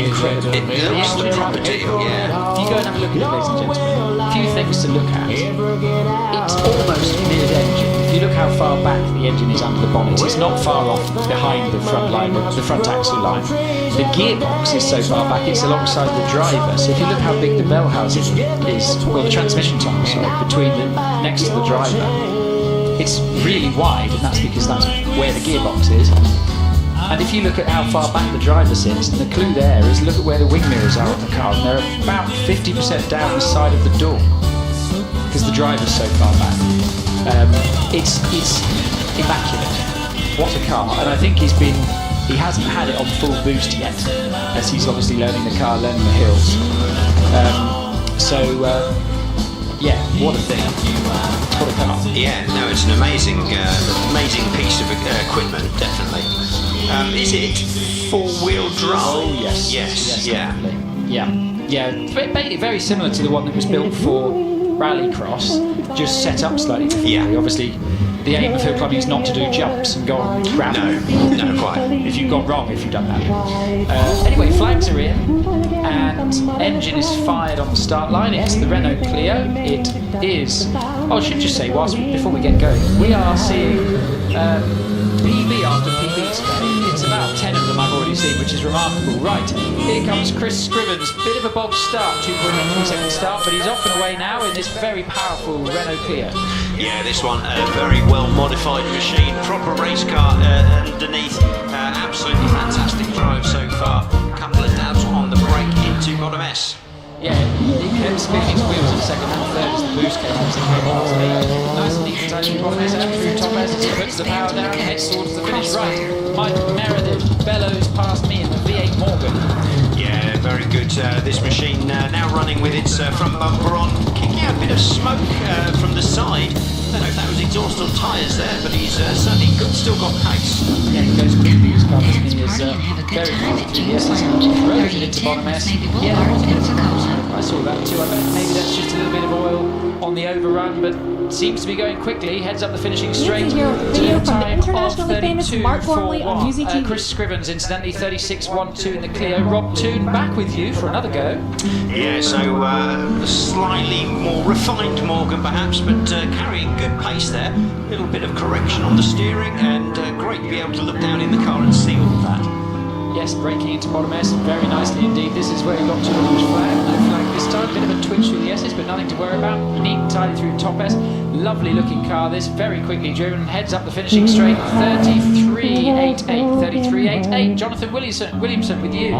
[SPEAKER 6] incredible.
[SPEAKER 7] It looks the proper deal, yeah.
[SPEAKER 6] If you go and have a look at it, ladies and gentlemen, a few things to look at. It's almost mid-engine. If you look how far back the engine is under the bonnet, it's not far off behind the front line, the front axle line. The gearbox is so far back, it's alongside the driver. So if you look how big the bell housing is, or the transmission tunnel, next to the driver, it's really wide, and that's because that's where the gearbox is. And if you look at how far back the driver sits, and the clue there is look at where the wing mirrors are on the car, and they're about 50% down the side of the door, because the driver's so far back. It's immaculate. What a car! And I think he hasn't had it on full boost yet, as he's obviously learning the car, learning the hills. Yeah, what a thing! What a car!
[SPEAKER 7] Yeah, no, it's an amazing piece of equipment, definitely. Is it four-wheel drive?
[SPEAKER 6] Oh yes,
[SPEAKER 7] yeah.
[SPEAKER 6] Very similar to the one that was built for rallycross, just set up slightly differently.
[SPEAKER 7] Yeah.
[SPEAKER 6] Obviously, the aim of hill climbing is not to do jumps and go on ground.
[SPEAKER 7] No, quite.
[SPEAKER 6] If you've gone wrong, if you've done that. Anyway, flags are in, and engine is fired on the start line. It's the Renault Clio. It is. Oh, I should just say, before we get going, we are seeing PB after PB today. It's about 10 of them I've already seen, which is remarkable. Right, here comes Chris Scrivens. Bit of a bob start, 2.83 second start, but he's off and away now in this very powerful Renault Clio.
[SPEAKER 7] Yeah, this one, a very well modified machine, proper race car underneath. Absolutely fantastic drive so far. A couple of dabs on the brake into bottom S.
[SPEAKER 6] Yeah, he kept spinning his wheels in second and third as the boost came on, so he came off speed. Nice and neat touching bottom S and through top S as he puts the power down and heads towards the finish right. Mike Meredith bellows past me in the V8 Morgan.
[SPEAKER 7] Yeah, very good. This machine now running with its front bumper on, kicking out a bit of smoke from the side. I don't know if that was exhaust or tyres there, but he's certainly still got pace.
[SPEAKER 6] Yeah, he goes quickly, his car, doesn't he? He's very quickly through the S, throws it into bottom S. Yeah, I saw that too. I bet maybe that's just a little bit of oil on the overrun, but seems to be going quickly. Heads up the finishing straight.
[SPEAKER 8] Video from the internationally famous Mark Gormley on Music TV.
[SPEAKER 6] Chris Scrivens, incidentally, 36.12 in the Clio. Rob Toon back with you for another go.
[SPEAKER 7] Yeah, so a slightly more refined Morgan perhaps, but carrying good pace there. A little bit of correction on the steering, and great to be able to look down in the car and see all of that.
[SPEAKER 6] Yes, braking into bottom S very nicely indeed. This is where he got to the launch flag. No flag this time. Bit of a twitch through the S's, but nothing to worry about. Neat and tidy through top S. Lovely looking car. This very quickly driven. Heads up the finishing straight. 33.88. 33.88. Jonathan Williamson with you.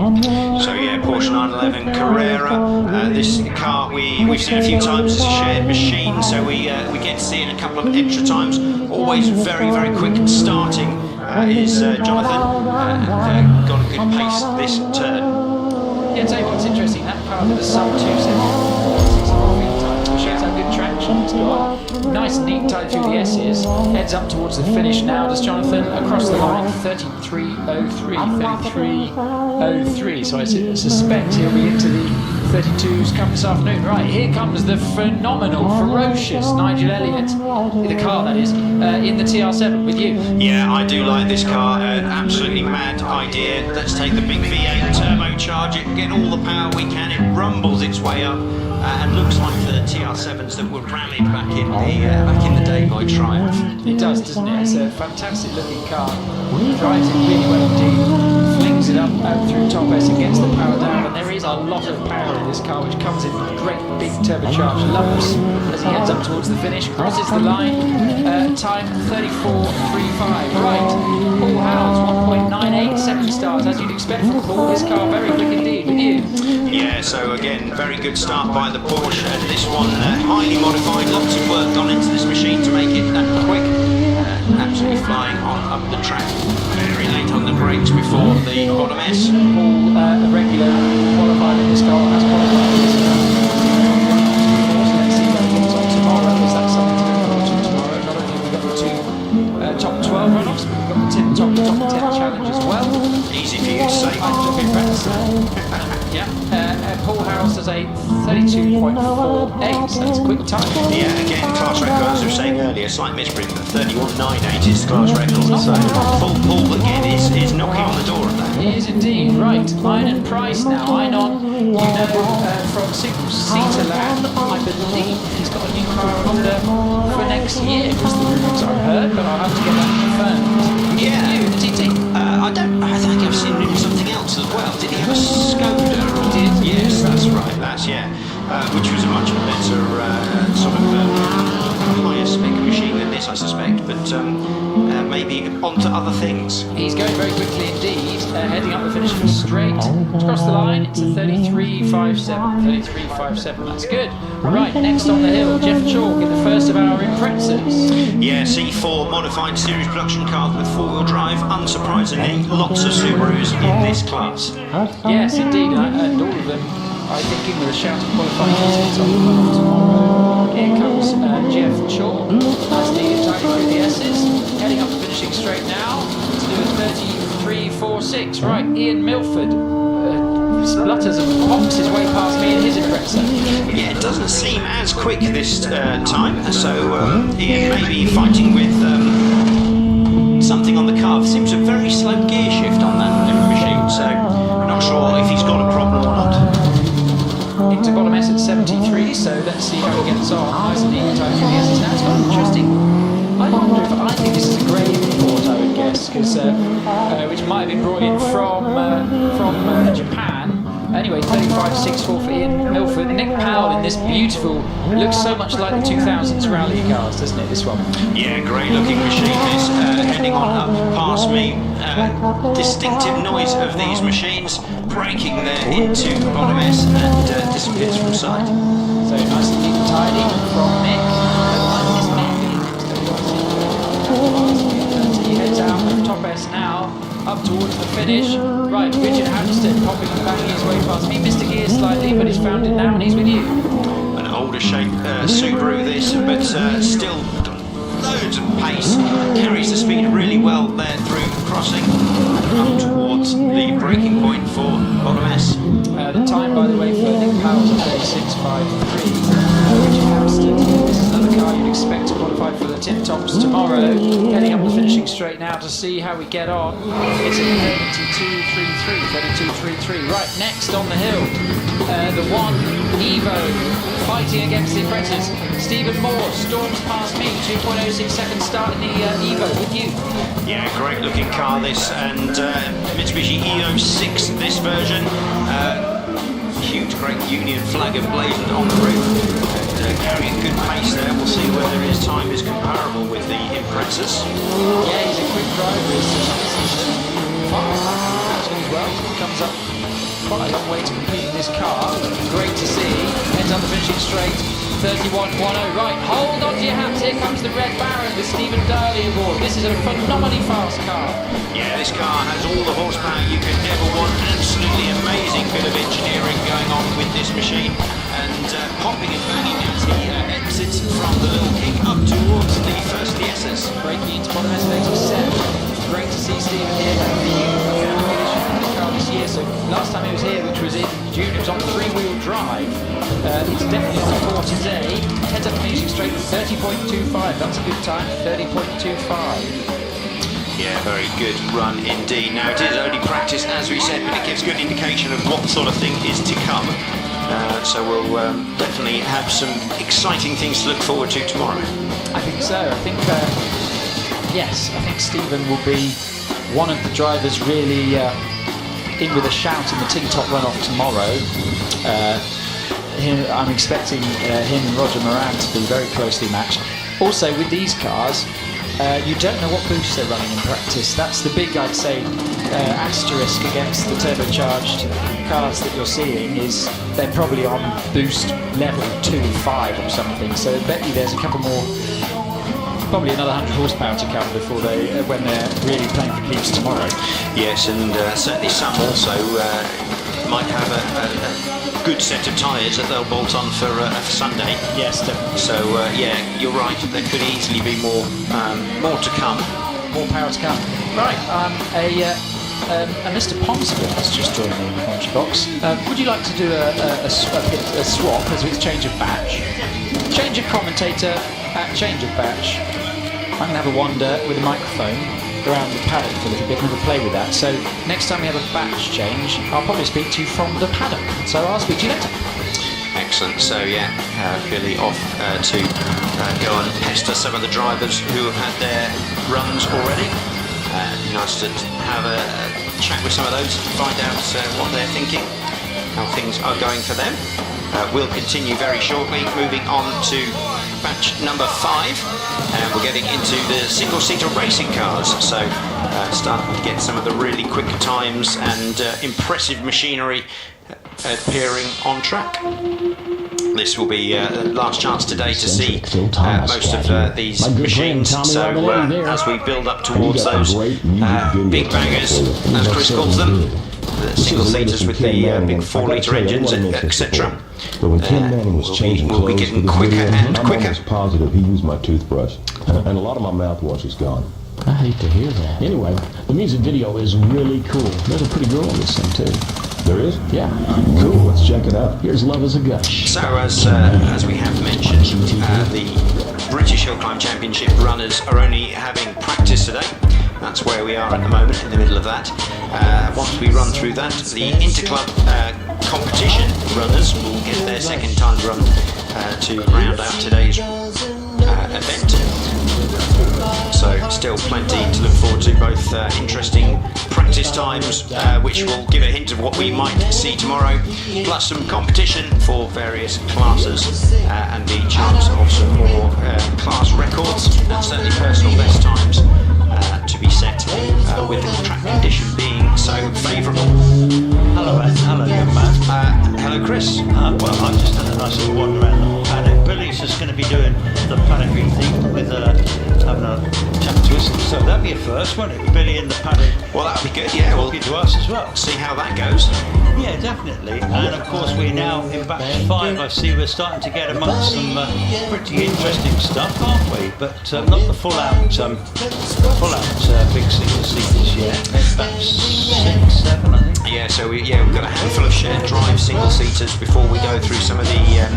[SPEAKER 7] So yeah, Porsche 911 Carrera. This car we've seen a few times. It's a shared machine, so we get to see it a couple of extra times. Always very, very quick starting. Is Jonathan got a good pace this turn.
[SPEAKER 6] Yeah, tell you what's interesting, that car with a sub 2 second shows how good traction it's got. Nice and neat tied through the S's. Heads up towards the finish now. Does Jonathan across the line? 33.03. So I suspect he'll be into the 32s come this afternoon. Right, here comes the phenomenal, ferocious Nigel Elliott. The car, that is, in the TR7 with you.
[SPEAKER 7] Yeah, I do like this car. Absolutely mad idea. Let's take the big V8, turbocharge it, get all the power we can. It rumbles its way up. And looks like the TR7s that were rallied back in the day by Triumph.
[SPEAKER 6] It does, doesn't it? It's a fantastic looking car. Drives it really well indeed. Flings it up through top S and gets the power down. And there is a lot of power in this car, which comes in with great big turbocharged lumps as he heads up towards the finish. Crosses the line. Time 34.35. Right. Paul Howells 1.98 second stars, as you'd expect from Paul. This car very quick indeed with you.
[SPEAKER 7] Yeah, so again, very good start by the Porsche, and this one highly modified, lots of work gone into this machine to make it that quick, absolutely flying on up the track, very late on the brakes before the bottom S.
[SPEAKER 6] Paul, a regular qualified in this car, has qualified in this car.
[SPEAKER 7] you'd say.
[SPEAKER 6] I've been practicing. Yeah. Paul Harris does a 32.48, so that's a quick time.
[SPEAKER 7] Yeah, again, class record, as we were saying earlier, slight misprint, but 31.98 is the class record. So Paul again is knocking on the door of that.
[SPEAKER 6] He is indeed. Right, Einon Price now. Einon, you know from Super Cedarland, I believe he's got a new car on order for next year, was the rumours I've heard, but I'll have to get that confirmed.
[SPEAKER 7] Yeah.
[SPEAKER 6] You, the TT?
[SPEAKER 7] I think I've seen him in something else as well. Did he have a Skoda? Or
[SPEAKER 6] He did.
[SPEAKER 7] Yes, that's right. Which was a much better sort of higher spec machine than this, I suspect. But maybe onto other things.
[SPEAKER 6] He's going very quickly indeed, heading up the finishing straight. Across the line, it's a 33.57. 33.57, that's good. Right, next on the hill, Jeff Chalk in the first of our Imprezas.
[SPEAKER 7] Yeah, C4 modified series production cars with four-wheel drive. Unsurprisingly, lots of Subarus in this class.
[SPEAKER 6] Yes, indeed, and all of them, I think, in with a shout of qualifying details on tomorrow. Here comes Jeff Chalk, nicely tidy through the S's, heading up the finishing straight now to do a 33.46. Right, Ian Milford splutters and pops his way past me in his Impreza.
[SPEAKER 7] Yeah, it doesn't seem as quick this time, so Ian may be fighting with something on the car. Seems a very slow gear shift on that machine, so not sure if he's got a problem or not.
[SPEAKER 6] Into bottom S at 73, so let's see how he gets on. Nice and neat time through the S's. Now it's quite interesting. I think this is a grey import, I would guess, because which might have been brought in from Japan. Anyway, 35.64 for Ian Milford. Nick Powell in this beautiful, it looks so much like the 2000s rally cars, doesn't it, this one?
[SPEAKER 7] Yeah, great looking machine this, heading on up past me. Distinctive noise of these machines, braking there into bottom S and disappears from sight.
[SPEAKER 6] So nice and neat and tidy from Nick. He heads out of top S now, up towards the finish. Right, Richard Hampstead popping and banging his way past me. Missed a gear slightly, but he's found it now and he's with you.
[SPEAKER 7] An older shape Subaru this, but still loads of pace. Carries the speed really well there through crossing up towards the braking point for bottom S.
[SPEAKER 6] The time, by the way, for Nick Powell's a 36.53. Richard Hampstead, this is another car you'd expect to qualify for the Tin Tops tomorrow. Heading up the finishing straight now to see how we get on. It's a 32.33. Right, next on the hill, the one Evo fighting against the Imprezas. Stephen Moore storms past me, 2.06 seconds start in the Evo with you.
[SPEAKER 7] Yeah, great looking car this, and Mitsubishi E06 this version. Huge great Union flag emblazoned on the roof, and carrying good pace there. We'll see whether his time is comparable with the Imprezas.
[SPEAKER 6] Yeah, he's a quick driver, he's fast as well. Comes up quite a long way to completing this car. Great to see. Heads up the finishing straight. 31.10. Right, hold on to your hats. Here comes the Red Baron with Stephen Darley aboard. This is a phenomenally fast car.
[SPEAKER 7] Yeah, this car has all the horsepower you could ever want. Absolutely amazing bit of engineering going on with this machine. And popping and banging as he exits from the Little King up towards the first of the S's.
[SPEAKER 6] Breaking into bottom S87. Great to see Stephen here. This year, so last time he was here, which was in June, it was on three-wheel drive. It's definitely on the 40A. Heads up finishing straight, 30.25. That's a good time, 30.25.
[SPEAKER 7] Yeah, very good run indeed. Now it is only practice, as we said, but it gives good indication of what sort of thing is to come. So we'll definitely have some exciting things to look forward to tomorrow.
[SPEAKER 6] I think so. I think yes, I think Stephen will be one of the drivers really in with a shout in the Tin Top runoff tomorrow. I'm expecting him and Roger Moran to be very closely matched. Also, with these cars, you don't know what boost they're running in practice. That's the big, I'd say, asterisk against the turbocharged cars that you're seeing, is they're probably on boost level 2.5 or something. So I bet you there's a couple more, probably another 100 horsepower to come before when they're really playing for keeps tomorrow.
[SPEAKER 7] Yes, and certainly some also might have a good set of tyres that they'll bolt on for Sunday.
[SPEAKER 6] Yes, definitely.
[SPEAKER 7] So yeah, you're right. There could easily be more to come.
[SPEAKER 6] More power to come. Right, and Mr. Ponsford has just joined me in the commentary box. Would you like to do a swap as we exchange of batch? Change of commentator at change of batch. I'm going to have a wander with a microphone around the paddock for a little bit and have a play with that. So next time we have a batch change, I'll probably speak to you from the paddock. So I'll speak to you later.
[SPEAKER 7] Excellent. So yeah, Billy off to go and pester some of the drivers who have had their runs already. Nice to have a chat with some of those, find out what they're thinking, how things are going for them. We'll continue very shortly, moving on to batch number 5, and we're getting into the single-seater racing cars. So starting to get some of the really quick times and impressive machinery appearing on track. This will be the last chance today to see most of these machines. So as we build up towards those big bangers, as Chris calls them, the single seaters with the big 4-litre engines, etc.
[SPEAKER 5] But when Ken Manning was changing
[SPEAKER 7] we'll be getting quicker and
[SPEAKER 5] I'm
[SPEAKER 7] quicker.
[SPEAKER 5] almost positive he used my toothbrush, and a lot of my mouthwash is gone.
[SPEAKER 4] I hate to hear that. Anyway, the music video is really cool. There's a pretty girl in this thing too.
[SPEAKER 5] There is?
[SPEAKER 4] Yeah.
[SPEAKER 5] Cool, let's check it out.
[SPEAKER 4] Here's Love as a Gush.
[SPEAKER 7] So as we have mentioned, the British Hill Climb Championship runners are only having practice today. That's where we are at the moment, in the middle of that. Once we run through that, the interclub competition runners will get their second time run to round out today's event. So still plenty to look forward to, both interesting practice times, which will give a hint of what we might see tomorrow, plus some competition for various classes and the chance of some more class records and certainly personal best times to be set with the track condition being so favourable.
[SPEAKER 11] Hello, Ed. Hello, young man.
[SPEAKER 7] Hello, Chris.
[SPEAKER 11] Well, I've just had a nice little wander around the whole paddock. Billy's just going to be doing the paddock thing with having a chat to us. So that'd be a first, won't it? Billy in the paddock.
[SPEAKER 7] Well, that'd be good, yeah.
[SPEAKER 11] Talking to us as well.
[SPEAKER 7] See how that goes.
[SPEAKER 11] Yeah, definitely. And of course, we're now in batch 5. I see we're starting to get amongst some pretty interesting stuff, aren't we? But not the full-out big single seaters yet. Batch 6, 7, I think.
[SPEAKER 7] Yeah, so we've got a handful of shared drive single seaters before we go through some of the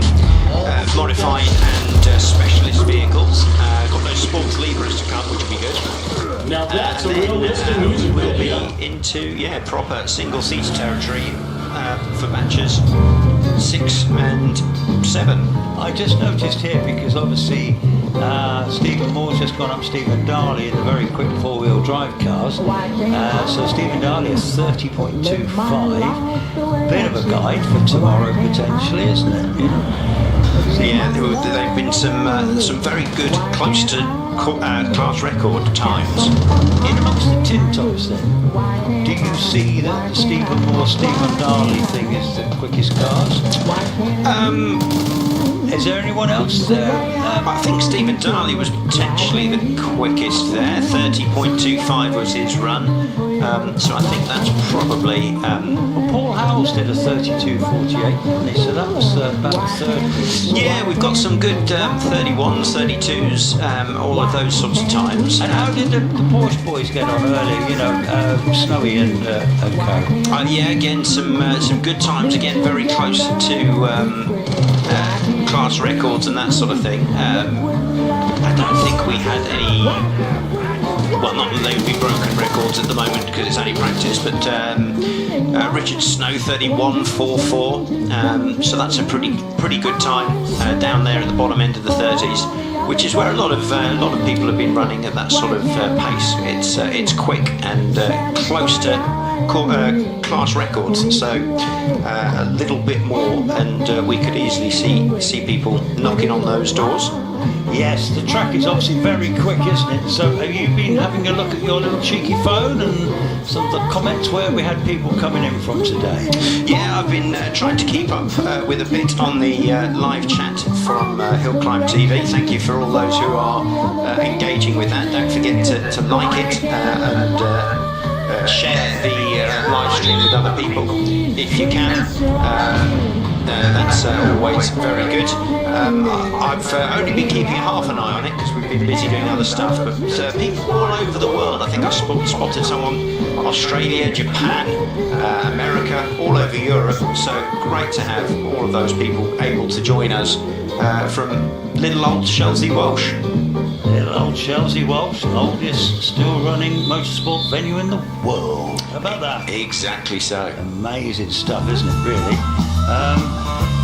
[SPEAKER 7] modified and specialist vehicles. Got those sports Libras to come, which will be good.
[SPEAKER 4] Now that's a real
[SPEAKER 7] we'll be into proper single seat territory for batches 6 and 7.
[SPEAKER 11] I just noticed here, because obviously Stephen Moore's just gone up Stephen Darley in the very quick 4-wheel drive cars. So Stephen Darley is 30.25. Bit of a guide for tomorrow potentially, isn't it? You know?
[SPEAKER 7] Yeah, there have been some very good, close to class record times.
[SPEAKER 11] In amongst the tin tops then, do you see that the Stephen Moore, Stephen Darley thing is the quickest cars? Is there anyone else there?
[SPEAKER 7] I think Stephen Darley was potentially the quickest there. 30.25 was his run. So I think that's probably...
[SPEAKER 11] Paul Howells did a 32.48, didn't he? So that was about a third.
[SPEAKER 7] Yeah, we've got some good 31s, 32s, all of those sorts of times.
[SPEAKER 11] And how did the Porsche boys get on earlier? You know, Snowy and co.
[SPEAKER 7] Yeah, again, some good times. Again, very close to class records and that sort of thing. I don't think we had any. Well, not that they would be broken records at the moment because it's only practice, but Richard Snow 31.44. So that's a pretty good time down there at the bottom end of the 30s, which is where a lot of people have been running at that sort of pace. It's quick and close to class records, so a little bit more, and we could easily see people knocking on those doors.
[SPEAKER 11] Yes, the track is obviously very quick, isn't it? So have you been having a look at your little cheeky phone and some of the comments where we had people coming in from today?
[SPEAKER 7] Yeah, I've been trying to keep up with a bit on the live chat from Hill Climb TV. Thank you for all those who are engaging with that. Don't forget to like it and share the live stream with other people if you can. That's always very good. I've only been keeping half an eye on it because we've been busy doing other stuff, but people all over the world. I think I spotted someone Australia, Japan, America, all over Europe. So great to have all of those people able to join us from little old Chelsea Walsh.
[SPEAKER 11] Little old Chelsea Walsh, oldest still running motorsport venue in the world. How about that?
[SPEAKER 7] Exactly so.
[SPEAKER 11] Amazing stuff, isn't it, really?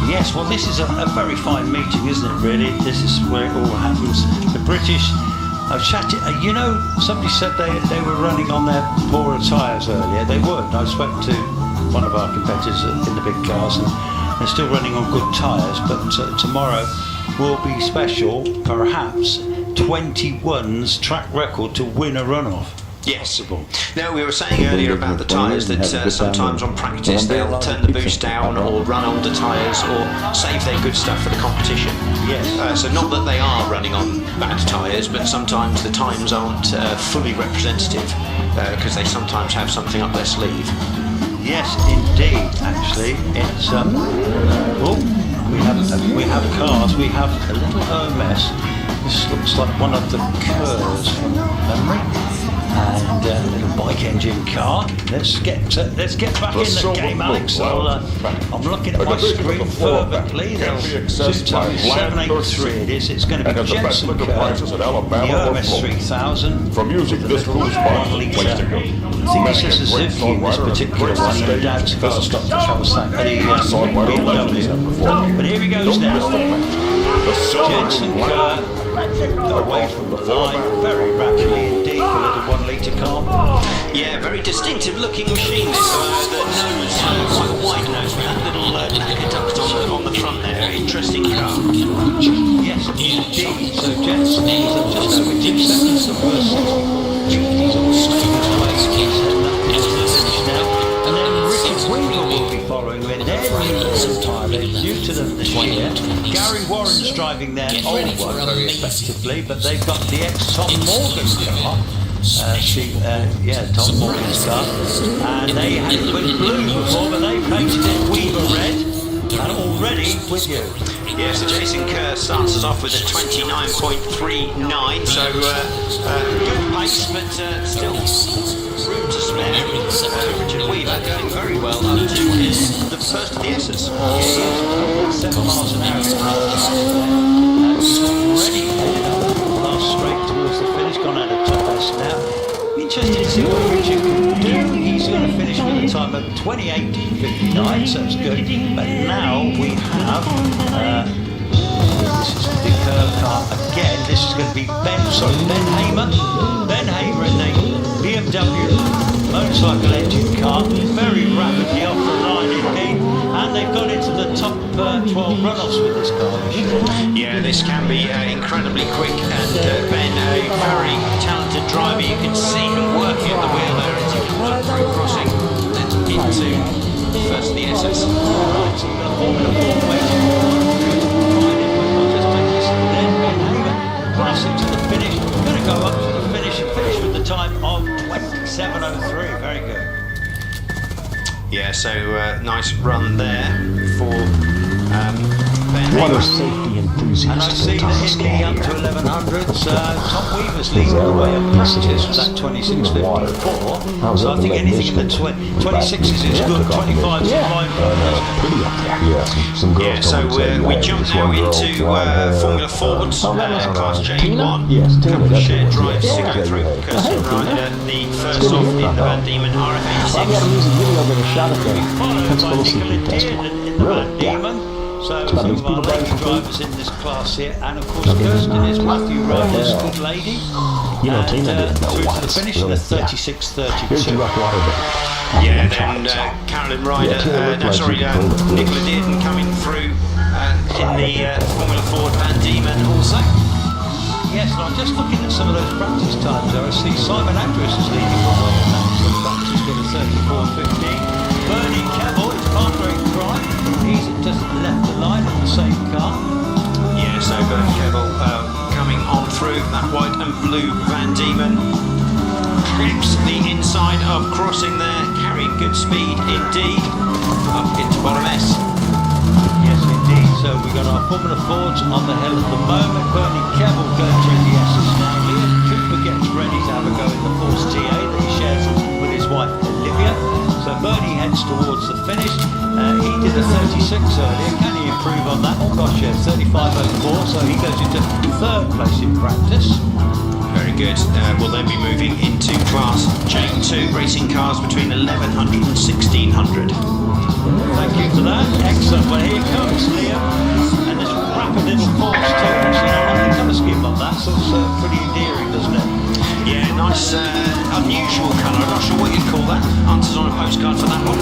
[SPEAKER 11] Yes, well, this is a very fine meeting, isn't it, really? This is where it all happens. The British, I've chatted, you know, somebody said they were running on their poorer tyres earlier. They weren't. I spoke to one of our competitors in the big cars, and they're still running on good tyres, but tomorrow will be special, perhaps 21's track record to win a runoff.
[SPEAKER 7] Yes. Now, we were saying earlier about the tyres that sometimes on practice they'll turn the boost down or run older tyres or save their good stuff for the competition.
[SPEAKER 11] Yes.
[SPEAKER 7] So not that they are running on bad tyres, but sometimes the times aren't fully representative because they sometimes have something up their sleeve.
[SPEAKER 11] Yes, indeed. Actually, it's we have cars. We have a little OMS. This looks like one of the Curves from memory. And a little bike engine car. Let's get back in the game, Alex. I'm looking at my screen fervently. 783 it is. It's going to be Jensen Curve, the OMS 3000
[SPEAKER 12] from using this fool's bike.
[SPEAKER 11] I think this is a Suzuki in this particular one. No doubt it's got to travel BMW. But here he goes now. Jensen Curve. Away from the line, very rapidly indeed for a little 1 litre car.
[SPEAKER 7] Yeah, very distinctive looking machine this, the nose, quite a wide nose with that little lacquer duct on the front there. Interesting car.
[SPEAKER 11] Yes, indeed. So Jensen is just over 2 seconds the first. He's all making his way, he's heading up towards the finish now. And then Richard Winkle will be following with some time. They're new to them this year. Gary Warren's driving their old one very effectively, but they've got the ex-Tom Morgan car. Tom Morgan's car. And they had it with blue before, but they painted it Weaver red. And already with you.
[SPEAKER 7] Yes, Jason Kerr starts us off with a 29.39, so good pace, but still room to spare. Richard Weaver going very well up to the first of the S's.
[SPEAKER 11] 7 miles an hour. Ready headed up last straight towards the finish, gone out of top S now. Interesting to see what Richard can do. He's going to finish with a time of 28.59, so it's good. But now we have this is the big curve car again. This is going to be Ben Hamer. Ben Hamer in the BMW motorcycle engine car, very rapidly off the line indeed. And they've got into the top 12 runoffs with this car.
[SPEAKER 7] Yeah, this can be incredibly quick, and Ben, a very talented driver. You can see him working at the wheel there as he can work through crossing and into first the SS.
[SPEAKER 11] Right, so we're going to Formula 4 waiting. I'll just make this then Ben Hamer crossing to the finish. We're going to go up to the finish and finish with the time of 27.03. Very good.
[SPEAKER 7] Yeah, so nice run there for Ben
[SPEAKER 4] What
[SPEAKER 7] Hamer.
[SPEAKER 4] a safety enthusiast.
[SPEAKER 11] And I see that in the up to 1100s, Tom Weaver's leading the way up practice with that 26.54. So I think anything in the 26s is good, 25s is fine.
[SPEAKER 7] Yeah, so we jump now into Formula Ford, Class J1. Couple of shared drives to go through. Kirsten Ryder, the first off in the Van Diemen RF86. Followed by Nicola Dearden in the Van Diemen. So some of our lady drivers in this class here, and of course Kirsten is Matthew Ryder's good lady.
[SPEAKER 4] You know, Tina didn't know
[SPEAKER 11] through
[SPEAKER 4] why
[SPEAKER 11] to the
[SPEAKER 4] it's
[SPEAKER 11] finish in
[SPEAKER 4] really,
[SPEAKER 11] the 36.32.
[SPEAKER 4] Here's your rough water bed.
[SPEAKER 7] Yeah, then Carolyn Ryder, Nicola Dearden coming through in the Formula Ford Van Diemen also.
[SPEAKER 11] Yes, and I'm just looking at some of those practice times there. I see Simon Andrews is leading the way, and that's practice got a 34.15. Bernie Kevel is partnering Prime. He's just left the line in the same car.
[SPEAKER 7] Yeah, so Bernie Kevel coming on through that white and blue Van Diemen. Creeps the inside of Cross good speed indeed. Up into bottom S.
[SPEAKER 11] Yes, indeed. So we've got our Formula Fords on the hill at the moment. Bernie Keble going through the S's now. Liam Cooper gets ready to have a go in the Force TA that he shares with his wife Olivia. So Bernie heads towards the finish. He did a 36 earlier. Can he improve on that? Oh gosh, yeah, 35.04. So he goes into third place in practice.
[SPEAKER 7] Very good. We'll then be moving into class J2, racing cars between 1100 and 1600.
[SPEAKER 11] Thank you for that. Excellent. Well, here comes Liam. And this rapid little Porsche too. Actually, I like the colour scheme on that. So it's pretty endearing, doesn't it?
[SPEAKER 7] Yeah, nice, unusual colour. I'm not sure what you'd call that. Answers on a postcard for that one.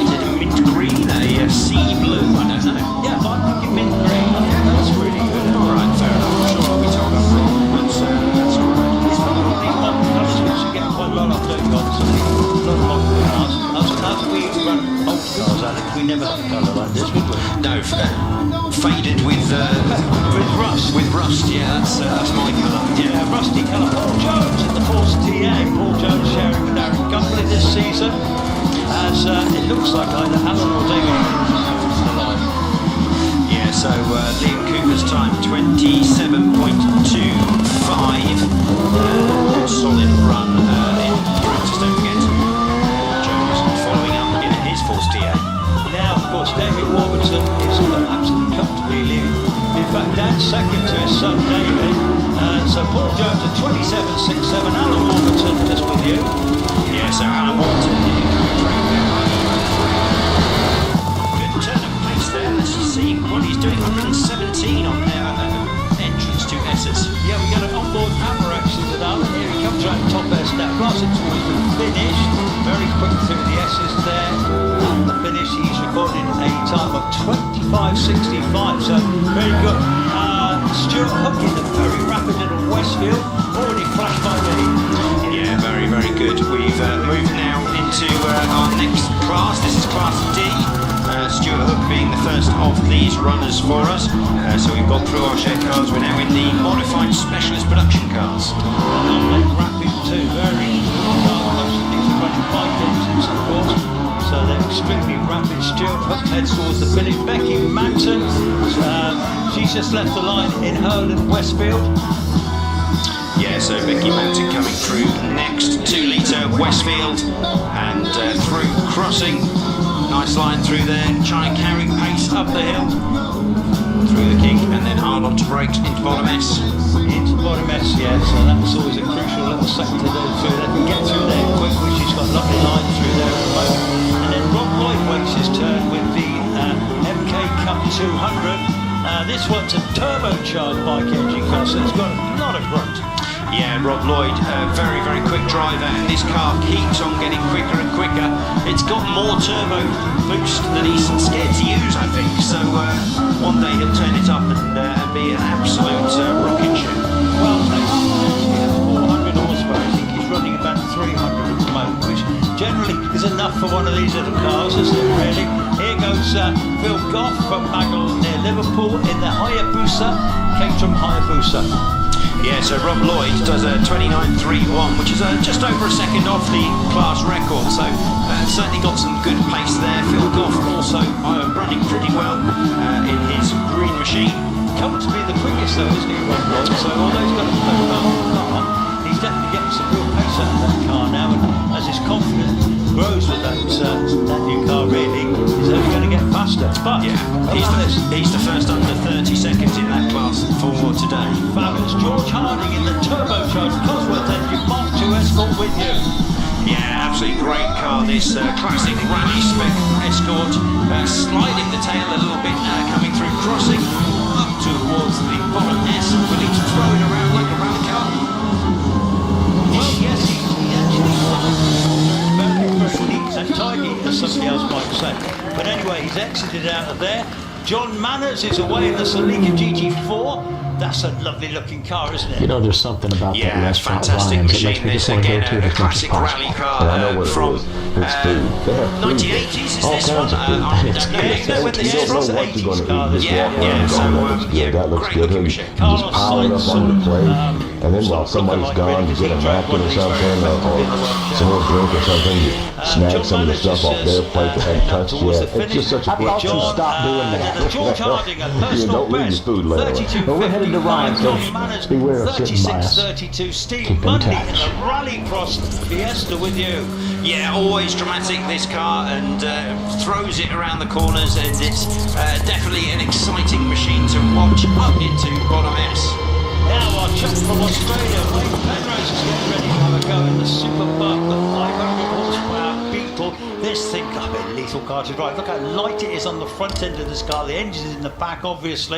[SPEAKER 7] Is it a mint green, a sea blue? I don't know.
[SPEAKER 11] Yeah, but I think mint green. That's really good.
[SPEAKER 7] All right, fair enough. I'm sure I'll be told I'm wrong, but that's all right.
[SPEAKER 11] It's one of these modern colours which you get quite a lot of, don't you, obviously? A lot of modern cars. As we run old cars, Alex, we never had a colour like this, would we?
[SPEAKER 7] No, faded with
[SPEAKER 11] rust.
[SPEAKER 7] With rust, yeah, that's my colour.
[SPEAKER 11] Yeah, rusty colour. Paul Jones in the Force TA. Paul Jones sharing with Darren Gumbley this season. As it looks like either Alan or David Higgins is the line.
[SPEAKER 7] Yeah, so Liam Cooper's time 27.25. Good solid run in practice, don't forget. Jones following up in his Force TA.
[SPEAKER 11] Now, of course, David Warburton is absolutely comfortably leading. In fact, Dan's second to his son David. So Paul Jones at 27.67. Alan Warburton just with you.
[SPEAKER 7] Yeah, so Alan Warburton good turn of pace there. Let's see what he's doing. 117 on their entrance to S's.
[SPEAKER 11] Yeah, we got an onboard camera action with Alan. Here he comes right top S now. Crossing towards the finish. Very quick through the S's there. And the finish, he's recording a time of 25.65. So very good. Stuart Hook in the very rapid little Westfield. Already flashed by me.
[SPEAKER 7] Yeah, very, very good. We've moved now into our next class. This is Class D. Stuart Hook being the first of these runners for us. So we've gone through our shed cars. We're now in the modified specialist production cars.
[SPEAKER 11] Rapid too, very close. These are running 5 engines, of course. So they're extremely rapid. Stuart Hook heads towards the finish. Becky Manton, she's just left the line in Hurland Westfield.
[SPEAKER 7] Yeah, so Becky Manton coming through next, 2 litre Westfield and through crossing. Nice line through there, trying to carry pace up the hill. Through the kink and then hard on to brakes into bottom S.
[SPEAKER 11] Into bottom S, yeah, so that's always a crucial little sector to go through. They can get through there quickly. She's got lovely lines through there at the moment. And then Rob Lloyd waits his turn with the MK Cup 200. This one's a turbocharged bike engine car, so it's got a lot of grunt.
[SPEAKER 7] Yeah, Rob Lloyd, very, very quick driver, and this car keeps on getting quicker and quicker. It's got more turbo boost than he's scared to use, I think. So one day he'll turn it up and be an absolute rocket ship.
[SPEAKER 11] Well, it's 400 horsepower. I think he's running about 300 at the moment, which generally is enough for one of these little cars, isn't it, really? Here goes Phil Goff from Maggle near Liverpool in the Hayabusa, Caterham Hayabusa.
[SPEAKER 7] Yeah, so Rob Lloyd does a 29.31, which is just over a second off the class record. So certainly got some good pace there. Phil Goff also running pretty well in his green machine.
[SPEAKER 11] Comes to be the quickest though, isn't he, Rob Lloyd? So although he's got a car, he's definitely getting some real pace out of that car now. And as his confidence grows with that new car, really, he's only going to get faster. But
[SPEAKER 7] yeah, he's the first under 30 seconds in that class for today.
[SPEAKER 11] Fabulous. George Harding in the turbocharged Cosworth engine Mark II Escort with you.
[SPEAKER 7] Yeah, absolutely great car, this classic rally spec Escort, sliding the tail a little bit, coming through crossing up towards the bottom S, willing to throw it around like a rally car.
[SPEAKER 11] Well, yes, he actually very neat and tidy, as somebody else might say. But anyway, he's exited out of there. John Manners is away in the Celica GT4. That's a lovely looking car, isn't it?
[SPEAKER 4] You know, there's something about that restaurant
[SPEAKER 7] fantastic
[SPEAKER 4] Lions
[SPEAKER 7] machine.
[SPEAKER 4] that makes
[SPEAKER 7] This
[SPEAKER 4] me just want to
[SPEAKER 7] again,
[SPEAKER 4] go to it
[SPEAKER 7] a
[SPEAKER 4] as much as
[SPEAKER 7] classic
[SPEAKER 4] possible.
[SPEAKER 7] rally car from 1980s. Is
[SPEAKER 5] All
[SPEAKER 7] this one?
[SPEAKER 5] kinds of food.
[SPEAKER 7] I don't know. You know when this is
[SPEAKER 5] You don't
[SPEAKER 7] from?
[SPEAKER 5] know what you're going to eat.
[SPEAKER 7] Yeah, yeah. So
[SPEAKER 5] that looks
[SPEAKER 7] great
[SPEAKER 5] good.
[SPEAKER 7] looking machine.
[SPEAKER 5] Just pile it up on the plate. and then while somebody's gone to get a napkin or something, or some more drink or something, you snag some of the stuff off their plate that hadn't touched yet. It's just such a quick
[SPEAKER 4] thought you stopped doing that.
[SPEAKER 11] George Harding, a personal
[SPEAKER 5] don't leave
[SPEAKER 11] best.
[SPEAKER 5] your food later. But we're headed to Ryan, so beware of sitting by us.
[SPEAKER 11] 36:32. Steve
[SPEAKER 5] Keep in
[SPEAKER 11] Mundy
[SPEAKER 5] touch.
[SPEAKER 11] in the Rallycross Fiesta with you.
[SPEAKER 7] Yeah, always dramatic, this car, and throws it around the corners, and it's definitely an exciting machine to watch up into bottom S.
[SPEAKER 11] Now our chap from Australia, Wayne Penrose, is getting ready to have a go in the Superbug, the 500 horsepower Beetle. This thing, I mean, lethal car to drive. Look how light it is on the front end of this car. The engine's in the back, obviously.